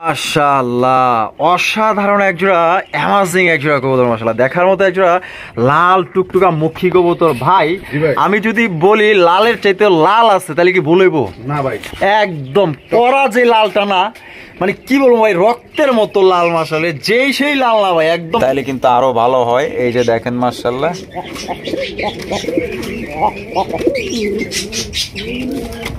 মাশাআল্লাহ, অসাধারণ একজোড়া অ্যামাজিং একজোড়া কবুতর। মাশাআল্লাহ, দেখার মতো একজোড়া লাল টুকটুকা মুখী কবুতর। ভাই আমি যদি বলি লালের চাইতে লাল আছে তাহলে কি ভুল হইব? না ভাই, একদম পরা যে লালটা না, মানে কি বলবো ভাই, রক্তের মতো লাল। মাশাআল্লাহ, যেই সেই লাল না ভাই, একদম তাইলে কিন্তু আরো ভালো হয়। এই যে দেখেন মাশাআল্লাহ,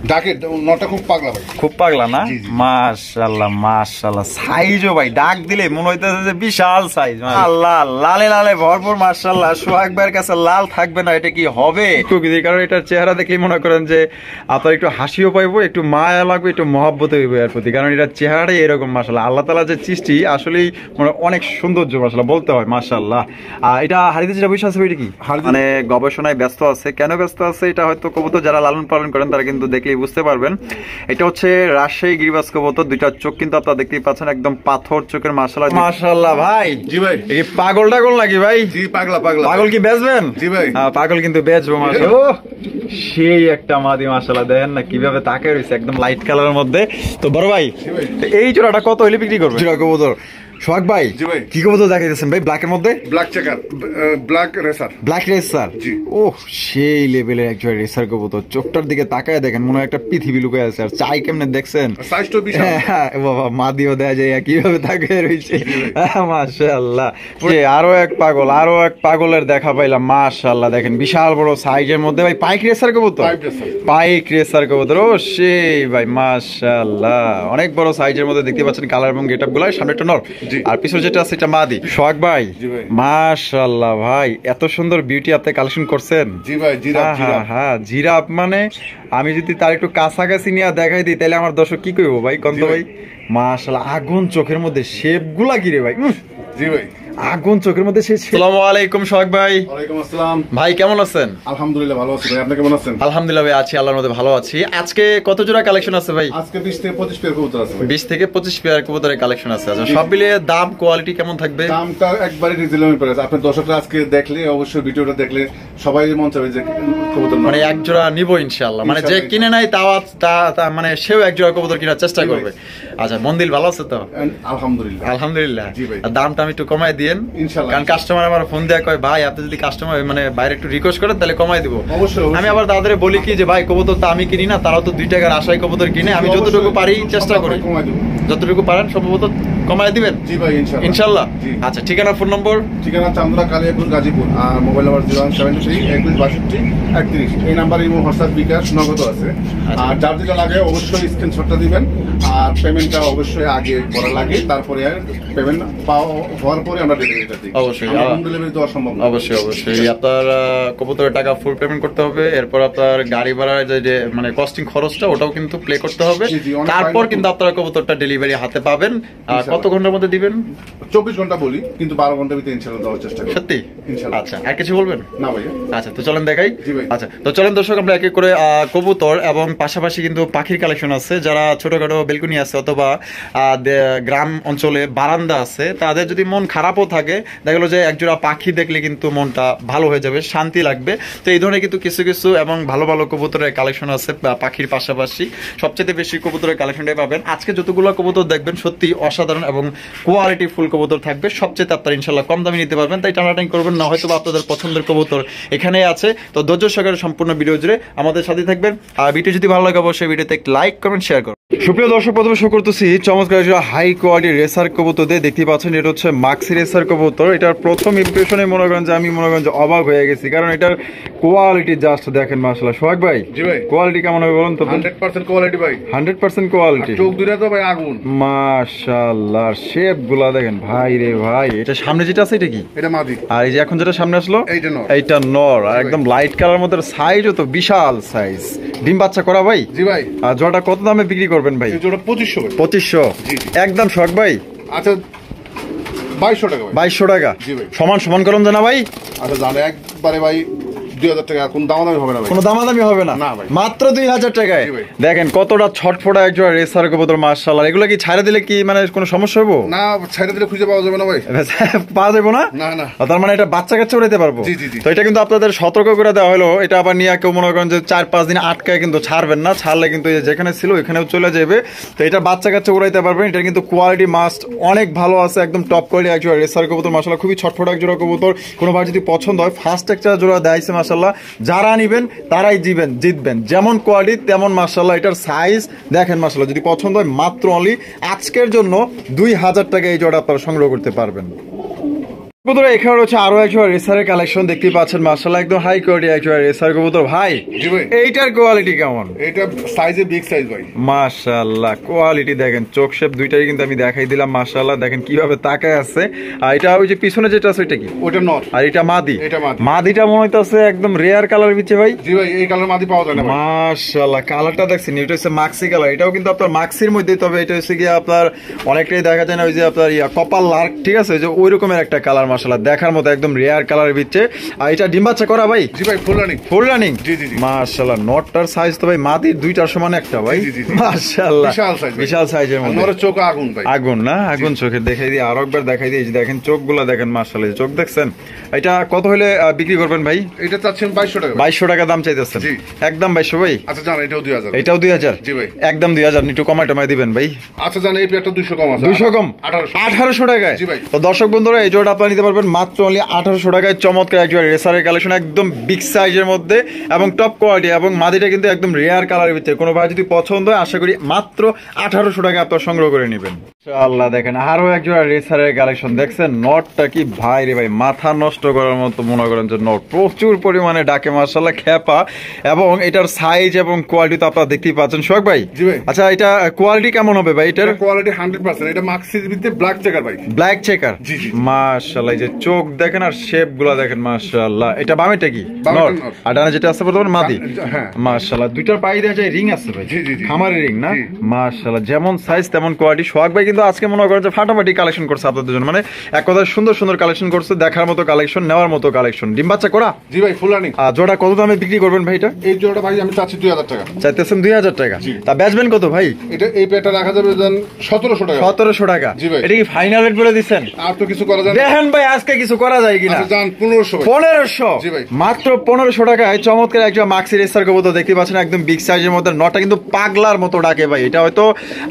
ডাকের নটা খুব পাগলা ভাই, খুব পাগলা না? মাশাআল্লাহ মাশাআল্লাহ, সাইজও ভাই ডাক দিলে মনে হইতেছে যে বিশাল সাইজ। আল্লাহ, লালে লালে ভরপুর। মাশাআল্লাহ, সোহাগ ভাইয়ের কাছে লাল থাকবে না এটা কি হবে? কারণ এটার চেহারা দেখলে মনে করেন যে আপনার একটু হাসিও পাইবো, একটু মায়া লাগবে, একটু মহব্বত হইব এর প্রতি, কারণ এটার চেহারাটাই এরকম। মাশাআল্লাহ, আল্লাহ তাআলা যে সৃষ্টি আসলেই মানে অনেক সৌন্দর্য মাশাআল্লাহ বলতে হয়। মাশাআল্লাহ, এটা হারিতে যেটা বসে আছে এটা কি মানে গবেষণায় ব্যস্ত আছে। কেন ব্যস্ত আছে এটা হয়তো কবুতর যারা লালন পালন করেন তারা কিন্তু দেখলেই বুঝতে পারবেন। এটা হচ্ছে রাজশাহী গিরিবাজ কবুতর। দুইটা চোখ কিন্তু আপনারা দেখতেই পাচ্ছেন, একদম পাথর চোখের। মাশাআল্লাহ মাশাআল্লাহ ভাই। জি ভাই, এই পাগল টাগল নাকি ভাই? জি পাগলা পাগলা। পাগল কি বেচবেন? জি ভাই, পাগল কিন্তু বেচবো। মাশাআল্লাহ, সেই একটা মাদি। মাশাআল্লাহ, দেখেন না কিভাবে তাকিয়ে রয়েছে, একদম লাইট কালারের মধ্যে। তো বড় ভাই, এই জোড়াটা কত হইলে বিক্রি করবেন? জোড়া কবুতর সোহাগ ভাই, কি কবুতর দেখাইতেছেন ভাই? ব্ল্যাকের মধ্যে black checker, black racer. Black racer, জি। ওহ, সেই লেভেলের একজন রেসার কবুতর। চোখটার দিকে তাকায় দেখেন, মনে হয় একটা পৃথিবী লুকায় আছে। আর চাই কেমনে দেখছেন, সাইজটা বিশাল। বাবা, মাদিও দেয়া যায় কিভাবে তাকায় রইছে। মাশাআল্লাহ, আরো এক পাগল, আরো এক পাগলের দেখা পাইলাম। মাশাআল্লাহ, দেখেন বিশাল বড় সাইজের মধ্যে ভাই পাইক রেসার কবুতর। পাইক রেসার কবুতর, ও সেই ভাই মাশাআল্লাহ, অনেক বড় সাইজের মধ্যে দেখতে পাচ্ছেন কালার এবং গেটআপ গুলো। সামনে একটা নর আর পিছনে যেটা আছে এটা মাদি। সোহাগ ভাই, মাশাআল্লাহ ভাই, এত সুন্দর বিউটি আপনি কালেকশন করছেন। জি ভাই, জিরাফ। হ্যাঁ, জিরাফ মানে আমি যদি তার একটু কাছাকাছি নিয়ে দেখাই দিই তাহলে আমার দর্শক কি কইবো ভাই, কন্ত ভাই? মাশাআল্লাহ, আগুন চোখের মধ্যে শেপ গুলা কি রে ভাই? জি ভাই, আগুন চোখের মধ্যে। আসসালামু আলাইকুম সোহাগ ভাই। ওয়ালাইকুম আসসালাম ভাই, কেমন আছেন? আলহামদুলিল্লাহ ভালো আছি ভাই, আপনি কেমন আছেন? আলহামদুলিল্লাহ ভাই, আছি আল্লাহর মধ্যে ভালো আছি। আজকে কত জোড়া কালেকশন আছে ভাই? আজকে 20 থেকে 25 পেয়ার কবুতর আছে ভাই। 20 থেকে 25 পেয়ার কবুতরের কালেকশন আছে। আচ্ছা, সব মিলিয়ে দাম কোয়ালিটি কেমন থাকবে? দামটা একবারে রিজনেবল প্রাইস। আপনি দর্শকরা আজকে দেখলে, অবশ্যই ভিডিওটা দেখলে সবাই মন চাইবে যে কবুতর মানে এক জোড়া নিব ইনশাআল্লাহ। মানে যে কিনে নাই তাও মানে সেও এক জোড়া কবুতর কেনার চেষ্টা করবে। আচ্ছা, মন দিল ভালো আছে তো? আলহামদুলিল্লাহ আলহামদুলিল্লাহ। দামটা আমি একটু কমাই দিয়েন ইনশাআল্লাহ, কারণ কাস্টমার আমার ফোন দেয়া কয় ভাই আপনি যদি কাস্টমার মানে বাইরে একটু রিকোয়েস্ট করেন তাহলে কমাই দিব। অবশ্যই। আমি আবার তাদের বলি কি যে ভাই কবুতর তো আমি কিনি না, তারাও তো 2 টাকার আশায় কবুতর কিনে। আমি যতটুকু পারি চেষ্টা করি, যতটুকু পারেন সম্ভবত কমাই দিবেন। জি ভাই, ইনশাআল্লাহ। আচ্ছা, ঠিকানা ফোন নম্বর? ঠিকানা চান্দরা কালিয়াপুর গাজীপুর, আর মোবাইল নাম্বার 01732216231। এই নাম্বারে ইমো হোয়াটসঅ্যাপ বিকাশ নগদ আছে। আর যার যেটা লাগে অবশ্যই স্ক্রিনশটটা দিবেন, আর পেমেন্টটা অবশ্যই আগে করা লাগে, তারপরে পেমেন্ট হওয়ার পরে আমরা ডেলিভারিটা দিই। অবশ্যই ডেলিভারি দেওয়া সম্ভব না। অবশ্যই অবশ্যই আপনার কবুতরের টাকা ফুল পেমেন্ট করতে হবে। এরপর আপনার গাড়ি ভাড়ার যে মানে কস্টিং খরচটা ওটাও কিন্তু প্লে করতে হবে। তারপর কিন্তু আপনারা কবুতরটা ডেলিভারি হাতে পাবেন। কত ঘন্টার মধ্যে দিবেন? 24 ঘন্টা বলি, কিন্তু 12 ঘন্টার ভিতরে ইনশাআল্লাহ দেওয়ার চেষ্টা করব। সত্যি? ইনশাআল্লাহ। আচ্ছা, আর কিছু বলবেন? না ভাই। আচ্ছা, তো চলেন দেখাই। আচ্ছা, তো চলেন দর্শক, আমরা এক এক করে কবুতর এবং পাশাপাশি কিন্তু পাখির কালেকশন আছে। যারা ছোটখাটো বেলকুনি আছে অথবা গ্রাম অঞ্চলে বারান্দা আছে, তাদের যদি মন খারাপও থাকে, দেখা গেলো যে একজোড়া পাখি দেখলে কিন্তু মনটা ভালো হয়ে যাবে, শান্তি লাগবে। তো এই ধরনের কিন্তু কিছু কিছু এবং ভালো ভালো কবুতরের কালেকশন আছে। পাখির পাশাপাশি সবচেয়ে বেশি কবুতরের কালেকশনটাই পাবেন। আজকে যতগুলো কবুতর দেখবেন সত্যি অসাধারণ এবং কোয়ালিটি ফুল কবুতর থাকবে। সবচেয়ে আপনারা ইনশাআল্লাহ কম দামে নিতে পারবেন, তাই টানাটানি করবেন না। হয়তো আপনাদের পছন্দের কবুতর এখানেই আছে। তো ধৈর্য সহকারে সম্পূর্ণ ভিডিও জুড়ে আমাদের সাথে থাকবেন। আর ভিডিও যদি ভালো লাগে অবশ্যই ভিডিওতে একটা লাইক কমেন্ট শেয়ার করুন। সুপ্রিয় দর্শক, প্রথমে শো করতেছি চমৎকার হাই কোয়ালিটি রেসার কবুতর দিয়ে। দেখতে পাচ্ছেন এটা হচ্ছে মাক্সি রেসার কবুতর। এটার প্রথম ইমপ্রেশনে মনে করেন যে আমি মনে করেন যে অবাক হয়ে গেছি, কারণ এটার কোয়ালিটি জাস্ট দেখেন। মাশাআল্লাহ, সোহাগ ভাই, জি ভাই, কোয়ালিটি কেমন হবে বলুন তো? 100% কোয়ালিটি ভাই, 100% কোয়ালিটি। চোখ দুটো তো ভাই আগুন। মাশাআল্লাহ, শেপ গুলা দেখেন ভাই রে ভাই। এটা সামনে যেটা আছে এটা কি? এটা মাদি। আর এই যে এখন যেটা সামনে আসলো এইটা নর। এইটা নর, আর একদম লাইট কালার মধ্যে। সাইজও তো বিশাল সাইজ। ডিম বাচ্চা করা ভাই? জি ভাই। আর জোড়াটা কত দামে বিক্রি করবেন ভাই? এই জোড়া 2500 ভাই। 2500 একদম শখ ভাই। আচ্ছা, 2200 টাকা ভাই। 2200 টাকা। জি ভাই। সমান সমান করুন জানা ভাই। আচ্ছা, জানে একবারে ভাই 2000 টাকা, কোনো দামাদামি হবে না ভাই। কোনো দামাদামি হবে না? না ভাই। মাত্র 2000 টাকায়। জি ভাই। দেখেন কতটা ছটফটা একজোড়া রেসার কবুতর, মাশাআল্লাহ। এগুলো কি ছাড়া দিলে কি মানে কোনো সমস্যা হবে? না, ছেড়ে দিলে খুঁজে পাওয়া যাবে না ভাই। পাওয়া যাবে না? না না। তার মানে এটা বাচ্চা কাচ্চা উড়াইতে পারবো? জি জি জি। তো এটা কিন্তু আপনাদের সতর্ক করে দেওয়া হলো। এটা আবার নিয়ে কেউ মনে করেন যে 4-5 দিন আটকায় কিন্তু ছাড়বেন না, ছাড়লে কিন্তু যেখানে ছিল ওইখানেও চলে যাবে। তো এটা বাচ্চা কাচ্চা উড়াইতে পারবেন। এটা কিন্তু কোয়ালিটি মাস্ট অনেক ভালো আছে, একদম টপ কোয়ালিটি একজোড়া রেসার কবুতর, মাশাআল্লাহ। খুবই ছটফটা একজোড়া কবুতর। কোনো ভাই যদি পছন্দ হয়, ফার্স্ট একটা জোড়া দেখাইছে মাশাআল্লাহ। যারা নিবেন তারাই জিতবেন। যেমন কোয়ালিটি তেমন মাশাআল্লাহ। এটার সাইজ দেখেন মাশাআল্লাহ। যদি পছন্দ হয়, মাত্র অনলি আজকের জন্য 2000 টাকা এই জোড়া আপনারা সংগ্রহ করতে পারবেন। বন্ধুরা, এখানে রয়েছে আরো একজোড়া রেসারের কালেকশন দেখতে পাচ্ছেন মাশাআল্লাহ। একদম হাই কোয়ালিটি একজোড়া রেসার কবুতর। ভাই এইটার কোয়ালিটি কেমন? এটা সাইজে বিগ সাইজ ভাই, মাশাআল্লাহ। কোয়ালিটি দেখেন, চোখ শেপ দুইটাই কিন্তু আমি দেখাই দিলাম মাশাআল্লাহ। দেখেন কিভাবে তাকায় আছে। আর এটা ওই যে পিছনে যেটা আছে ওইটা কি? ওটা নর। আর এটা মাদি। এটা মাদি। মাদিটা মনে হইতাছে একদম রেয়ার কালার বিচে ভাই। জি ভাই, এই কালার মাদি পাওয়া যায় না ভাই। মাশাআল্লাহ, কালারটা দেখছেন? এটা হচ্ছে মাক্সি কালার। এটাও কিন্তু আপনার মাক্সির মধ্যে, তবে এটা হচ্ছে কি আপনার অনেকটাই দেখা যায় না ওই যে আপনার কপাল লার্ক, ঠিক আছে, ওই যে ওই রকমের একটা কালার মাশাআল্লাহ। দেখার মতো একদম রেয়ার কালারের বিচে। আর এটা ডিম বাচ্চা করা ভাই? জি ভাই, ফুল রানিং। Full running? জি জি জি। মাশাআল্লাহ, নটটার সাইজ তো ভাই মাদির দুইটার সমান একটা ভাই। জি জি জি। মাশাআল্লাহ, বিশাল সাইজ, বিশাল সাইজের মধ্যে। নরের চোখ আগুন ভাই। আগুন না? আগুন চোখে দেখাই দিই, আরো একবার দেখাই দিই। দেখেন চোখগুলো দেখেন মাশাআল্লাহ। চোখ দেখছেন? এটা কত হলে বিক্রি করবেন ভাই? এটা চাচ্ছেন 2200 টাকা। 2200 টাকা দাম চাইতেছেন? জি। একদম 2200 ভাই? আচ্ছা জান, এটাও 2000। এটাও 2000? জি ভাই। একদম 2000। একটু কমায় দিবেন ভাই। আচ্ছা জান, এই পেয়ারটা 200 কম আছে। 200 কম? 1800 টাকায়? জি ভাই। তো দর্শক বন্ধুরা, এই জোড়াটা আপনারা নিতে পারবেন মাত্র অনলি 1800 টাকায়। চমৎকার একজন রেসারের কালেকশন, একদম বিগ সাইজের মধ্যে এবং টপ কোয়ালিটি, এবং মাদিটা কিন্তু একদম রেয়ার কালারের ভিতরে। কোনো ভাই যদি পছন্দ হয়, আশা করি মাত্র 1800 টাকা আপনারা সংগ্রহ করে নেবেন। আল্লাহ, দেখেন আরো একজোড়া রেসারের কালেকশন দেখছেন। নটটা কি ভাই রে ভাই, মাথা নষ্ট করার মতো মনে করেন যে নট। প্রচুর পরিমাণে ডাকে মাশাআল্লাহ, খেপা, এবং এটার সাইজ এবং কোয়ালিটি তো আপনারা দেখতেই পাচ্ছেন। সোহাগ ভাই? জি ভাই। আচ্ছা, এটা কোয়ালিটি কেমন হবে ভাই? এটার কোয়ালিটি 100%। এটা মাক্সির ভিতরে ব্ল্যাক চেকার ভাই। Black checker? জি জি। মাশাআল্লাহ, এই যে চোখ দেখেন আর শেপ গুলা দেখেন মাশাআল্লাহ। এটা বামেটা কি? নর। আর ডানে যেটা আছে বর্তমানে মাদি? হ্যাঁ। মাশাআল্লাহ, দুইটার পায়ে দেওয়া যায় রিং আছে ভাই? জি জি জি। খামারের রিং না? মাশাআল্লাহ, যেমন সাইজ তেমন কোয়ালিটি। সোহাগ ভাই কিন্তু আজকে মনে করেন যে ফাটাফাটি কালেকশন করছে আপনাদের জন্য। মানে এক কথায় সুন্দর সুন্দর কালেকশন করছে, দেখার মতো কালেকশন, নেওয়ার মতো কালেকশন। ডিম বাচ্চা করা? জি ভাই, ফুল রানিং। আর জোড়া কত দামে বিক্রি করবেন ভাই এটা? এই জোড়াটা ভাই আমি চাচ্ছি 2000 টাকা। চাইতেছেন 2000 টাকা? তা বেচবেন কত ভাই? এটা এই পেয়ারটা রাখা যাবে জান 1700 টাকা। 1700 টাকা? জি ভাই। এটা কি ফাইনাল রেট বলে দিচ্ছেন? আর তো কিছু করা যায় না। দেখেন ভাই, আজকে কিছু করা যায় কিনা? আচ্ছা জান, 1500 ভাই। 1500? জি ভাই। মাত্র 1500 টাকায় চমৎকার একজন মাক্সি রেসার কবুতর দেখতে পাচ্ছেন, একদম বিগ সাইজের মধ্যে। নটা কিন্তু পাগলার মতো ডাকে ভাই। এটা হয়তো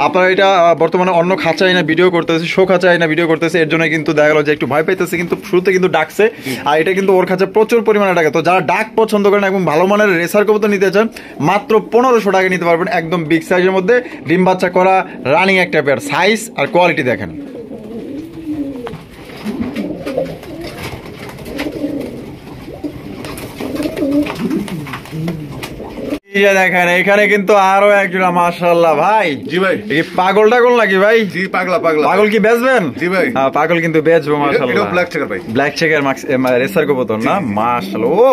আপনারা এটা বর্তমানে অন্য খাঁচায় না ভিডিও করতেছে, শো খাঁচায় না ভিডিও করতেছে, এর জন্য কিন্তু দেখা গেল যে একটু ভয় পাইতেছে, কিন্তু শুরুতে কিন্তু ডাকছে। আর এটা কিন্তু ওর কাছে প্রচুর পরিমাণে ডাকে। তো যারা ডাক পছন্দ করেন এবং ভালো মানের রেসার কবুতর নিতে চান, মাত্র 1500 টাকা নিতে পারবেন, একদম বিগ সাইজের মধ্যে, ডিম বাচ্চা করা, রানিং একটা পেয়ার। সাইজ আর কোয়ালিটি দেখেন। দেখেন এখানে কিন্তু আরো একজন মাশাআল্লাহ ভাই। জি ভাই। এই পাগল টাগল নাকি ভাই? জি, পাগলা। পাগল কি বেচবেন? জি ভাই। হ্যাঁ, পাগল কিন্তু বেচবো মাশাআল্লাহ। এটা ব্ল্যাক চেকার ভাই। ব্ল্যাক চেকার রেসার কবুতর না? মাশাআল্লাহ, ও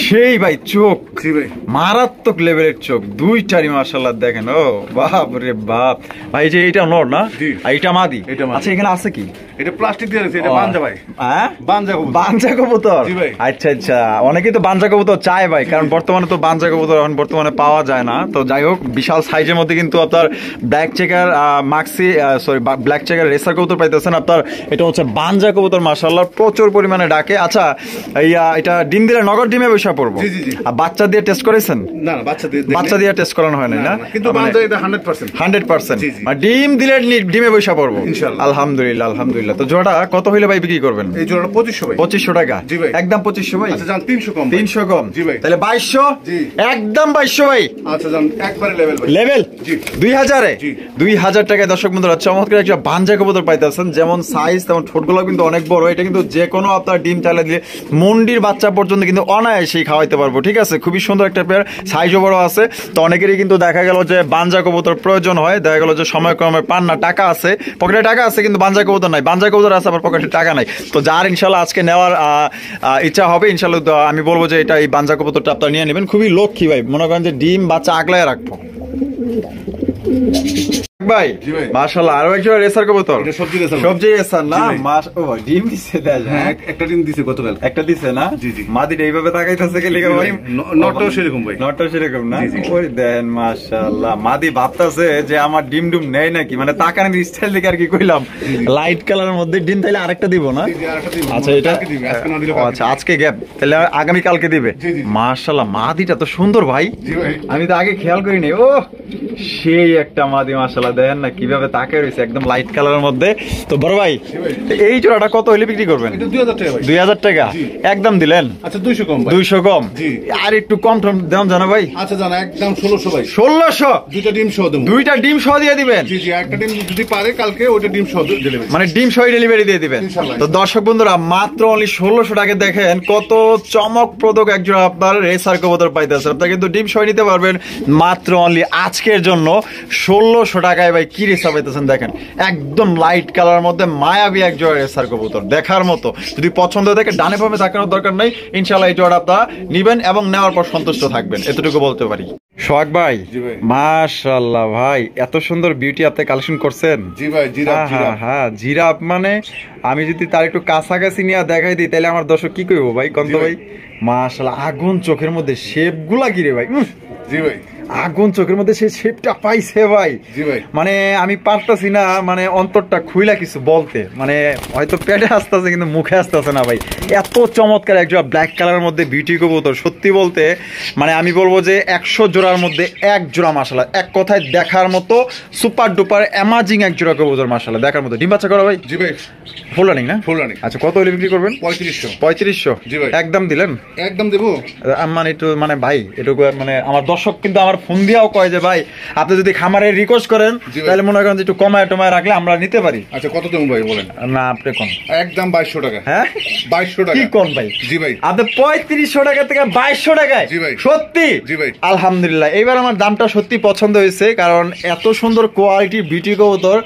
সেই ভাই চোখ, জি ভাই, মারাত্মক লেভেলের চোখ দুইটারই মাশাআল্লাহ। দেখেন, ও বাপ রে বাপ ভাই। যে এটা নর না? জি। আর এটা মাদি? এটা মাদি। আচ্ছা, এখানে আছে কি? এটা প্লাস্টিক দিয়ে আছে। এটা বানজা ভাই। হ্যাঁ, বানজা কবুতর। বানজা কবুতর? জি ভাই। আচ্ছা আচ্ছা, অনেকেই তো বানজা কবুতর চায় ভাই, কারণ বর্তমানে তো বানজা কবুতর এখন বর্তমানে পাওয়া যায় না। তো যাই হোক, বিশাল সাইজের মধ্যে কিন্তু আপনার ব্ল্যাক চেকার মাক্সি সরি ব্ল্যাক চেকার রেসার কবুতর পাইতেছেন আপনার। এটা হচ্ছে বানজা কবুতর মাশাআল্লাহ, প্রচুর পরিমাণে ডাকে। আচ্ছা, এটা ডিম দিলে নগদ ডিমে বসে পড়বো? জি জি জি। আর বাচ্চা দিয়ে টেস্ট করেছেন? না না, বাচ্চা দিয়ে টেস্ট করানো হয় না? কিন্তু বানজা এটা 100%। 100%? জি জি। মানে ডিম দিলে ডিমে বসে পড়বো ইনশাআল্লাহ। আলহামদুলিল্লাহ, আলহামদুলিল্লাহ। তো জোড়া কত হইলে ভাই বিক্রি করবেন? এই জোড়াটা 2500 ভাই। 2500 টাকা? জি ভাই। একদম 2500 ভাই? আচ্ছা জান, 300 কম। 300 কম? জি ভাই। তাহলে 2200? জি। একদম 2200 ভাই? আচ্ছা জান, একবারে লেভেল ভাই। লেভেল? জি। 2000-এ? জি। 2000 টাকায় দর্শক বন্ধুরা চমৎকার একটা বানজা কবুতর পাইতেছেন। যেমন সাইজ তেমন ঠোঁটগুলো কিন্তু অনেক বড়। এটা কিন্তু যে কোনো আপনার ডিম চালা দিলে মন্ডির বাচ্চা পর্যন্ত কিন্তু অনায়াসেই খাওয়াইতে পারবো। ঠিক আছে, খুবই সুন্দর একটা পেয়ার, সাইজও বড় আছে। তো অনেকেরই কিন্তু দেখা গেল যে বানজা কবুতর প্রয়োজন হয়, দেখা গেল যে সময় ক্রমে পান না, টাকা আছে পকেটে, টাকা আছে কিন্তু বানজা কবুতর নাই, বানজা কবুতর আছে আবার পকেটে টাকা নাই। তো যার ইনশাল্লাহ আজকে নেওয়ার ইচ্ছা হবে, ইনশাল্লাহ আমি বলবো যে এটা এই বানজা কবুতরটা আপনারা নিয়ে নেবেন। খুবই লক্ষ্মী ভাই, মনে করেন যে ডিম বাচ্চা আগলায় রাখবো। ভাই মাশাআল্লাহ আরো একজন রেসার কবুতর। এটা সবজি রেসার। সবজি রেসার না ও ডিম দিছে দেয়। হ্যাঁ একটা ডিম দিছে গতকাল। একটা দিছে না? জি জি। মাদিটা এইভাবে তাকাইতাছে কি লাগা ভাই? নটও সেরকম ভাই। নটও সেরকম না? ওই দেন মাশাআল্লাহ মাদি ভাবতাছে যে আমার ডিম ডুম নেই নাকি, মানে তাকানোর স্টাইল দেখে আর কি কইলাম লাইট কালারের মধ্যে ডিম তাইলে আরেকটা দিব না? আচ্ছা এটা আচ্ছা আজকে গ্যাপ তাহলে আগামী কালকে দিবে। মাশাআল্লাহ মাদিটা তো সুন্দর ভাই, আমি তো আগে খেয়াল করিনি। ও সেই একটা মাদি মাশাআল্লাহ, দেখেন না কিভাবে তাকিয়ে রয়েছে একদম লাইট কালারের মধ্যে। তো বড় ভাই এই জোড়াটা কত হলে বিক্রি করবেন? 2000 টাকা ভাই। 2000 টাকা একদম দিলেন? আচ্ছা 200 কম ভাই। 200 কম? আর একটু কম টম দাম জানা ভাই? আচ্ছা জানা একদম 1600 ভাই। 1600? দুইটা ডিম সহ দেব। দুইটা ডিম সহ দিয়ে দিবেন? জি জি, একটা ডিম যদি পারে কালকে ওটা ডিম সহ ডেলিভারি, মানে ডিম সহ ডেলিভারি দিয়ে দিবেন। তো দর্শক বন্ধুরা মাত্র অনলি 1600 টাকা দেখেন কত চমকপ্রদ একজোড়া আপনার রেসার কবুতর পাইতেছেন। আপনারা কিন্তু ডিম সহ নিতে পারবেন মাত্র অনলি আজকের জন্য 1600 টাকায়। ভাই কি রেসা পাইতেছেন দেখেন, একদম লাইট কালার মধ্যে মায়াবী একজোড়া রেসার কবুতর দেখার মতো। যদি পছন্দ হয় দেখে ডানে বামে তাকানোর দরকার নাই, ইনশাআল্লাহ এই জোড়া আপনারা নিবেন এবং নেওয়ার পর সন্তুষ্ট থাকবেন, এতটুকু বলতে পারি। সোহাগ ভাই মাশাআল্লাহ ভাই এত সুন্দর বিউটি আপনি কালেকশন করছেন। জি ভাই জিরাফ। হ্যাঁ জিরাফ, মানে আমি যদি তার একটু কাছাকাছি নিয়ে দেখাই দিই তাহলে আমার দর্শক কি কইবো ভাই কন্ত ভাই? মাশাআল্লাহ আগুন চোখের মধ্যে শেপ গুলা কি রে ভাই? জি ভাই আগুন চোখের মধ্যে সেই শেপটা পাইছে ভাই। জি ভাই মানে আমি পারতাছি না মানে অন্তরটা খুইলা কিছু বলতে, মানে হয়তো পেটে আসতেছে কিন্তু মুখে আসতেছে না ভাই। এত চমৎকার একজোড়া ব্ল্যাক কালারের মধ্যে বিউটি কবুতর, সত্যি বলতে মানে আমি বলবো যে 100 জোড়ার মধ্যে এক জোড়া মাশাআল্লাহ, এক কথায় দেখার মতো সুপার ডুপার অ্যামাজিং এক জোড়া কবুতর মাশাআল্লাহ দেখার মতো। ডিম বাচ্চা করা ভাই? জি ভাই ফুল রানিং না? Full running. আচ্ছা কত হলে বিক্রি করবেন? 3500। 3500? জি ভাই একদম দিলেন? একদম দেবো। মানে একটু মানে ভাই এটুকু মানে আমার দর্শক কিন্তু আমার ফোন দিয়েও কয় যে ভাই আপনি যদি খামারে রিকোয়েস্ট করেন তাহলে মনে করেন যে একটু কমায় টমায় রাখলে আমরা নিতে পারি। আচ্ছা কত দেবো ভাই বলেন? না আপনি কোন একদম 2200 টাকা। হ্যাঁ 2200 টাকা। কি কোন ভাই? জি ভাই আপনি 3500 টাকা থেকে 2200 টাকায়? জি ভাই সত্যি? জি ভাই আলহামদুলিল্লাহ, এইবার আমার দামটা সত্যি পছন্দ হয়েছে, কারণ এত সুন্দর কোয়ালিটি বিউটি কবুতর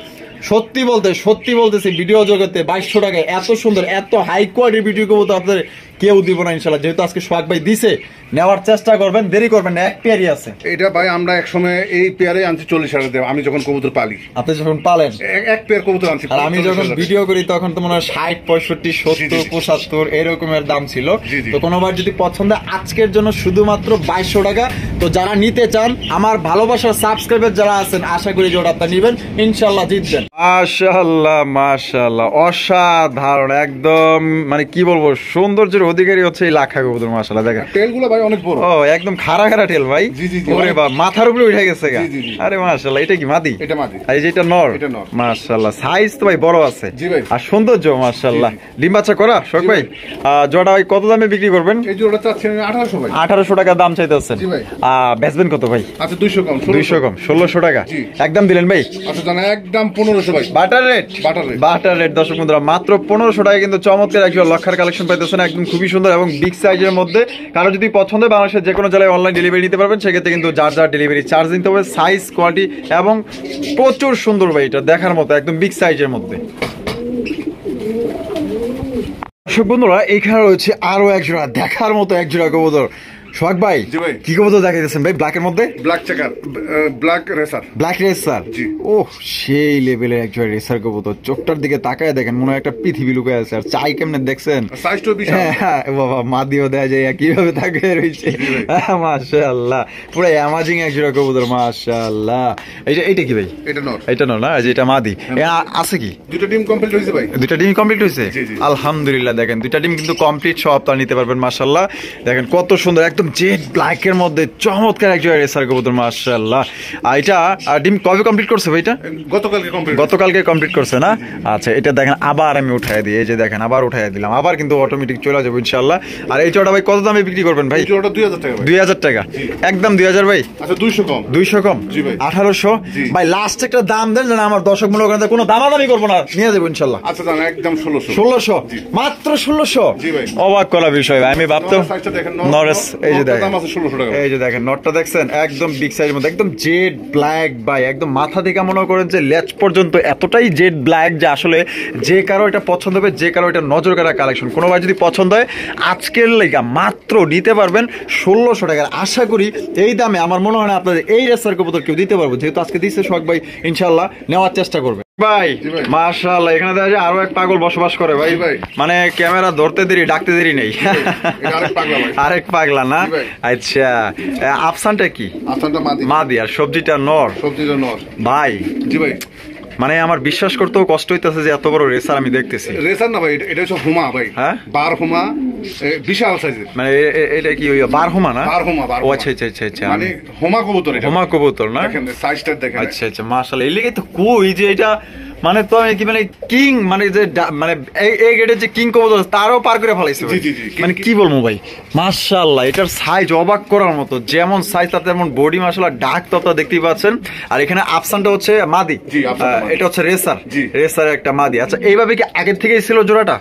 সত্যি বলতেছি ভিডিও জগতে 2200 টাকায় এত সুন্দর এত হাই কোয়ালিটির ভিডিও কবুতর আপনাদের কেউ দিব না ইনশাআল্লাহ। যেহেতু আজকে সোহাগ ভাই দিছে, নেওয়ার চেষ্টা করবেন, দেরি করবেন না, এক পেয়ারই আছে এটা ভাই। আমরা এক সময় এই পেয়ারে আনছি 40,000 টাকা, আমি যখন কবুতর পালি। আপনি যখন পালেন এক পেয়ার কবুতর আনছি, আর আমি যখন ভিডিও করি তখন তো মনে হয় 60, 65, 70, 75 এরকমের দাম ছিল। তো কোনোবার যদি পছন্দ আজকের জন্য শুধুমাত্র 2200 টাকা। তো যারা নিতে চান আমার ভালোবাসার সাবস্ক্রাইবার যারা আছেন আশা করি জোড়া আপনারা নেবেন, ইনশাআল্লাহ জিতবেন। মাশাআল্লাহ অসাধারণ একদম, মানে কি বলবো সৌন্দর্যের অধিকারী হচ্ছে এই লাখা কবুতর মাশাআল্লাহ। দেখেন টেলগুলো ভাই অনেক বড়। ও একদম খাড়া টেল ভাই। ওরে বাবা মাথার উপরে উঠে গেছে গা। আরে মাশাআল্লাহ, এটা কি মাদি? এটা মাদি। আর এই যে এটা নর? এটা নর। মাশাআল্লাহ সাইজ তো ভাই বড় আছে। জি ভাই। আর সৌন্দর্য মাশাআল্লাহ। ডিম বাচ্চা করা শোক ভাই? জোড়া ভাই কত দামে বিক্রি করবেন? এই জোড়া চাচ্ছি 1800 ভাই। 1800 টাকা দাম চাইতেছেন? জি ভাই। বেচবেন কত ভাই? আচ্ছা 200 কম। 200 কম 1600 টাকা একদম দিলেন ভাই? আচ্ছা জানা একদম 1500 ভাই। বাটার রেট দর্শক বন্ধুরা মাত্র 1500 টাকা কিন্তু চমৎকার একজন লক্ষার কালেকশন পাইতেছেন, একদম খুবই সুন্দর এবং বিগ সাইজের মধ্যে। কারো যদি পছন্দ হয় বাংলাদেশের যে কোনো জেলায় অনলাইন ডেলিভারি নিতে পারবেন, সেক্ষেত্রে কিন্তু যার ডেলিভারি চার্জ নিতে হবে। সাইজ কোয়ালিটি এবং প্রচুর সুন্দর ভাই, এটা দেখার মতো একদম বিগ সাইজের মধ্যে। দর্শক বন্ধুরা এখানে রয়েছে আরো একজোড়া দেখার মতো একজোড়া কবুতর। সোহাগ ভাই কি কবুতর দেখাইতেছেন ভাই? ব্ল্যাকের মধ্যে? Black checker, black racer. Black racer? জি। ওহ সেই লেভেলের একজন রেসার কবুতর, চোখটার দিকে তাকায় দেখেন মনে হয় একটা পৃথিবী লুকায় আছে। আর চাই কেমনে দেখছেন? সাইজটাও বিশাল। হ্যাঁ বাবা মাদিও দেয়া যায় কিভাবে তাকায় রইছে। মাশাআল্লাহ পুরো অ্যামাজিং একজন কবুতর মাশাআল্লাহ। এইটা কি ভাই? এটা নর। এটা নর না, এটা মাদি। আছে কি? দুটো ডিম কমপ্লিট হইছে ভাই। দুটো ডিম কমপ্লিট হইছে? আলহামদুলিল্লাহ। দেখেন দুটো ডিম কিন্তু কমপ্লিট, সব আপনারা নিতে পারবেন মাশাআল্লাহ। দেখেন কত সুন্দর একদম জেড ব্ল্যাক এর মধ্যে চমৎকার একজন রেসার কবুতর মাশাআল্লাহ। এটা ডিম কবে কমপ্লিট করছে ভাই? এটা গতকালকে কমপ্লিট করছে না? আচ্ছা এটা দেখেন আবার আমি উঠাই দিই, এই যে দেখেন আবার উঠাই দিলাম, আবার কিন্তু অটোমেটিক চলে যাবে ইনশাআল্লাহ। আর এই চড়া ভাই কত দামে বিক্রি করবেন ভাই? 2000 টাকা। 2000 টাকা একদম 2000 ভাই? আচ্ছা 200 কম। 200 কম? জি ভাই। 1800 ভাই লাস্ট একটা দাম দেন যেন আমার দর্শক মনে করেন কোনো দামাদামি করবো না, নিয়ে যাবো ইনশাআল্লাহ। আচ্ছা দাম একদম 1600 মাত্র 1600? জি ভাই। অবাক করা বিষয় ভাই, আমি ভাবতাম নরেস এই যে দেখেন দাম আছে 1600 টাকা। এই যে দেখেন নটটা দেখছেন একদম বিগ সাইজের মধ্যে, একদম জেড ব্ল্যাক ভাই, একদম মাথা থেকে মনে করেন যে লেজ পর্যন্ত এতটাই জেড ব্ল্যাক যে আসলে যে কারো এটা পছন্দ হবে, যে কারো এটা নজর কাড়া কালেকশন। কোনো ভাই যদি পছন্দ হয় আজকের লেগা মাত্র নিতে পারবেন 1600 টাকার। আশা করি এই দামে আমার মনে হয় না আপনাদের এই রেসার কবুতর কেউ দিতে পারবো, যেহেতু আজকে দিচ্ছে সোহাগ ভাই ইনশাল্লাহ নেওয়ার চেষ্টা করবে। ভাই মাশাআল্লাহ এখানে দেখা যায় আরো এক পাগল বসবাস করে ভাই, মানে ক্যামেরা ধরতে দেরি ডাকতে দেরি নেই। আরেক পাগলা না? আচ্ছা আফসানটা কি? আফসানটা মাদি আর সবজিটা নর। সবজিটা নর ভাই। জি ভাই, মানে আমার বিশ্বাস করতেও কষ্ট হইতেছে যে এত বড় রেসার আমি দেখতেছি। রেসার না ভাই, এটা হচ্ছে হুমা ভাই। হ্যাঁ বার হুমা, বিশাল সাইজের। মানে এটা কি ওই বার হুমা না? বার হুমা। ও আচ্ছা আচ্ছা আচ্ছা আচ্ছা, মানে হুমা কবুতর এটা। হুমা কবুতর না? দেখেন সাইজটা দেখেন। আচ্ছা আচ্ছা মাশাআল্লাহ। এই লেগে তো কই যে এটা মানে তো আমি কি মানে কিং মানে যে মানে এই গেটের যে কিং কবুতর তারও পার করে ফেলাইছে ভাই। মানে কি বলবো ভাই মাশাআল্লাহ, এটার সাইজ অবাক করার মতো, যেমন সাইজ তার তেমন বডি মাশাআল্লাহ, ডাক তো আপনারা দেখতেই পাচ্ছেন। আর এখানে আফসানটা হচ্ছে মাদি, এটা হচ্ছে রেসার, রেসারের একটা মাদি। আচ্ছা এইভাবে কি আগের থেকেই ছিল জোড়াটা?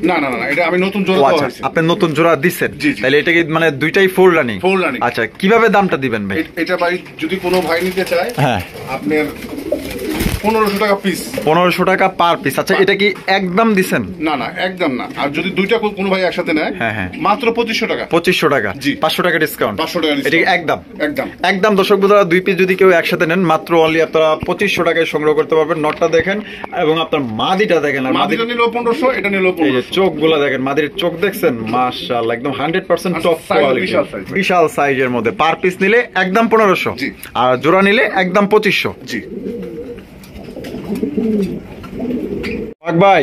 না না না, এটা আমি নতুন জোড়া দেওয়া হয়েছে। আপনি নতুন জোড়া দিচ্ছেন, তাহলে এটা কি মানে দুইটাই ফুল রানিং? Full running. আচ্ছা কিভাবে দামটা দিবেন ভাই? এটা ভাই যদি কোনো ভাই নিতে চায়, হ্যাঁ আপনার 1500 টাকা পিস। 1500 টাকা পার পিস। আচ্ছা এটা কি একদম দিছেন? না না একদম না, আর যদি দুইটা কোনো ভাই একসাথে নেয় মাত্র 2500 টাকা। 2500 টাকা, জি 500 টাকা ডিসকাউন্ট। 500 টাকা এটা একদম একদম একদম। দর্শক বন্ধুরা দুই পিস যদি কেউ একসাথে নেন মাত্র অনলি আপনারা 2500 টাকায় সংগ্রহ করতে পারবেন। নটটা দেখেন এবং আপনার মাদিটা দেখেন। আর মাদিটা নিল 1500, এটা নিল 1500। এই যে চোখগুলো দেখেন, মাদির চোখ দেখছেন মাশাআল্লাহ, একদম 100% টপ কোয়ালিটি, বিশাল সাইজের মধ্যে। পার পিস নিলে একদম 1500, আর জোড়া নিলে একদম 2500। জি ভাই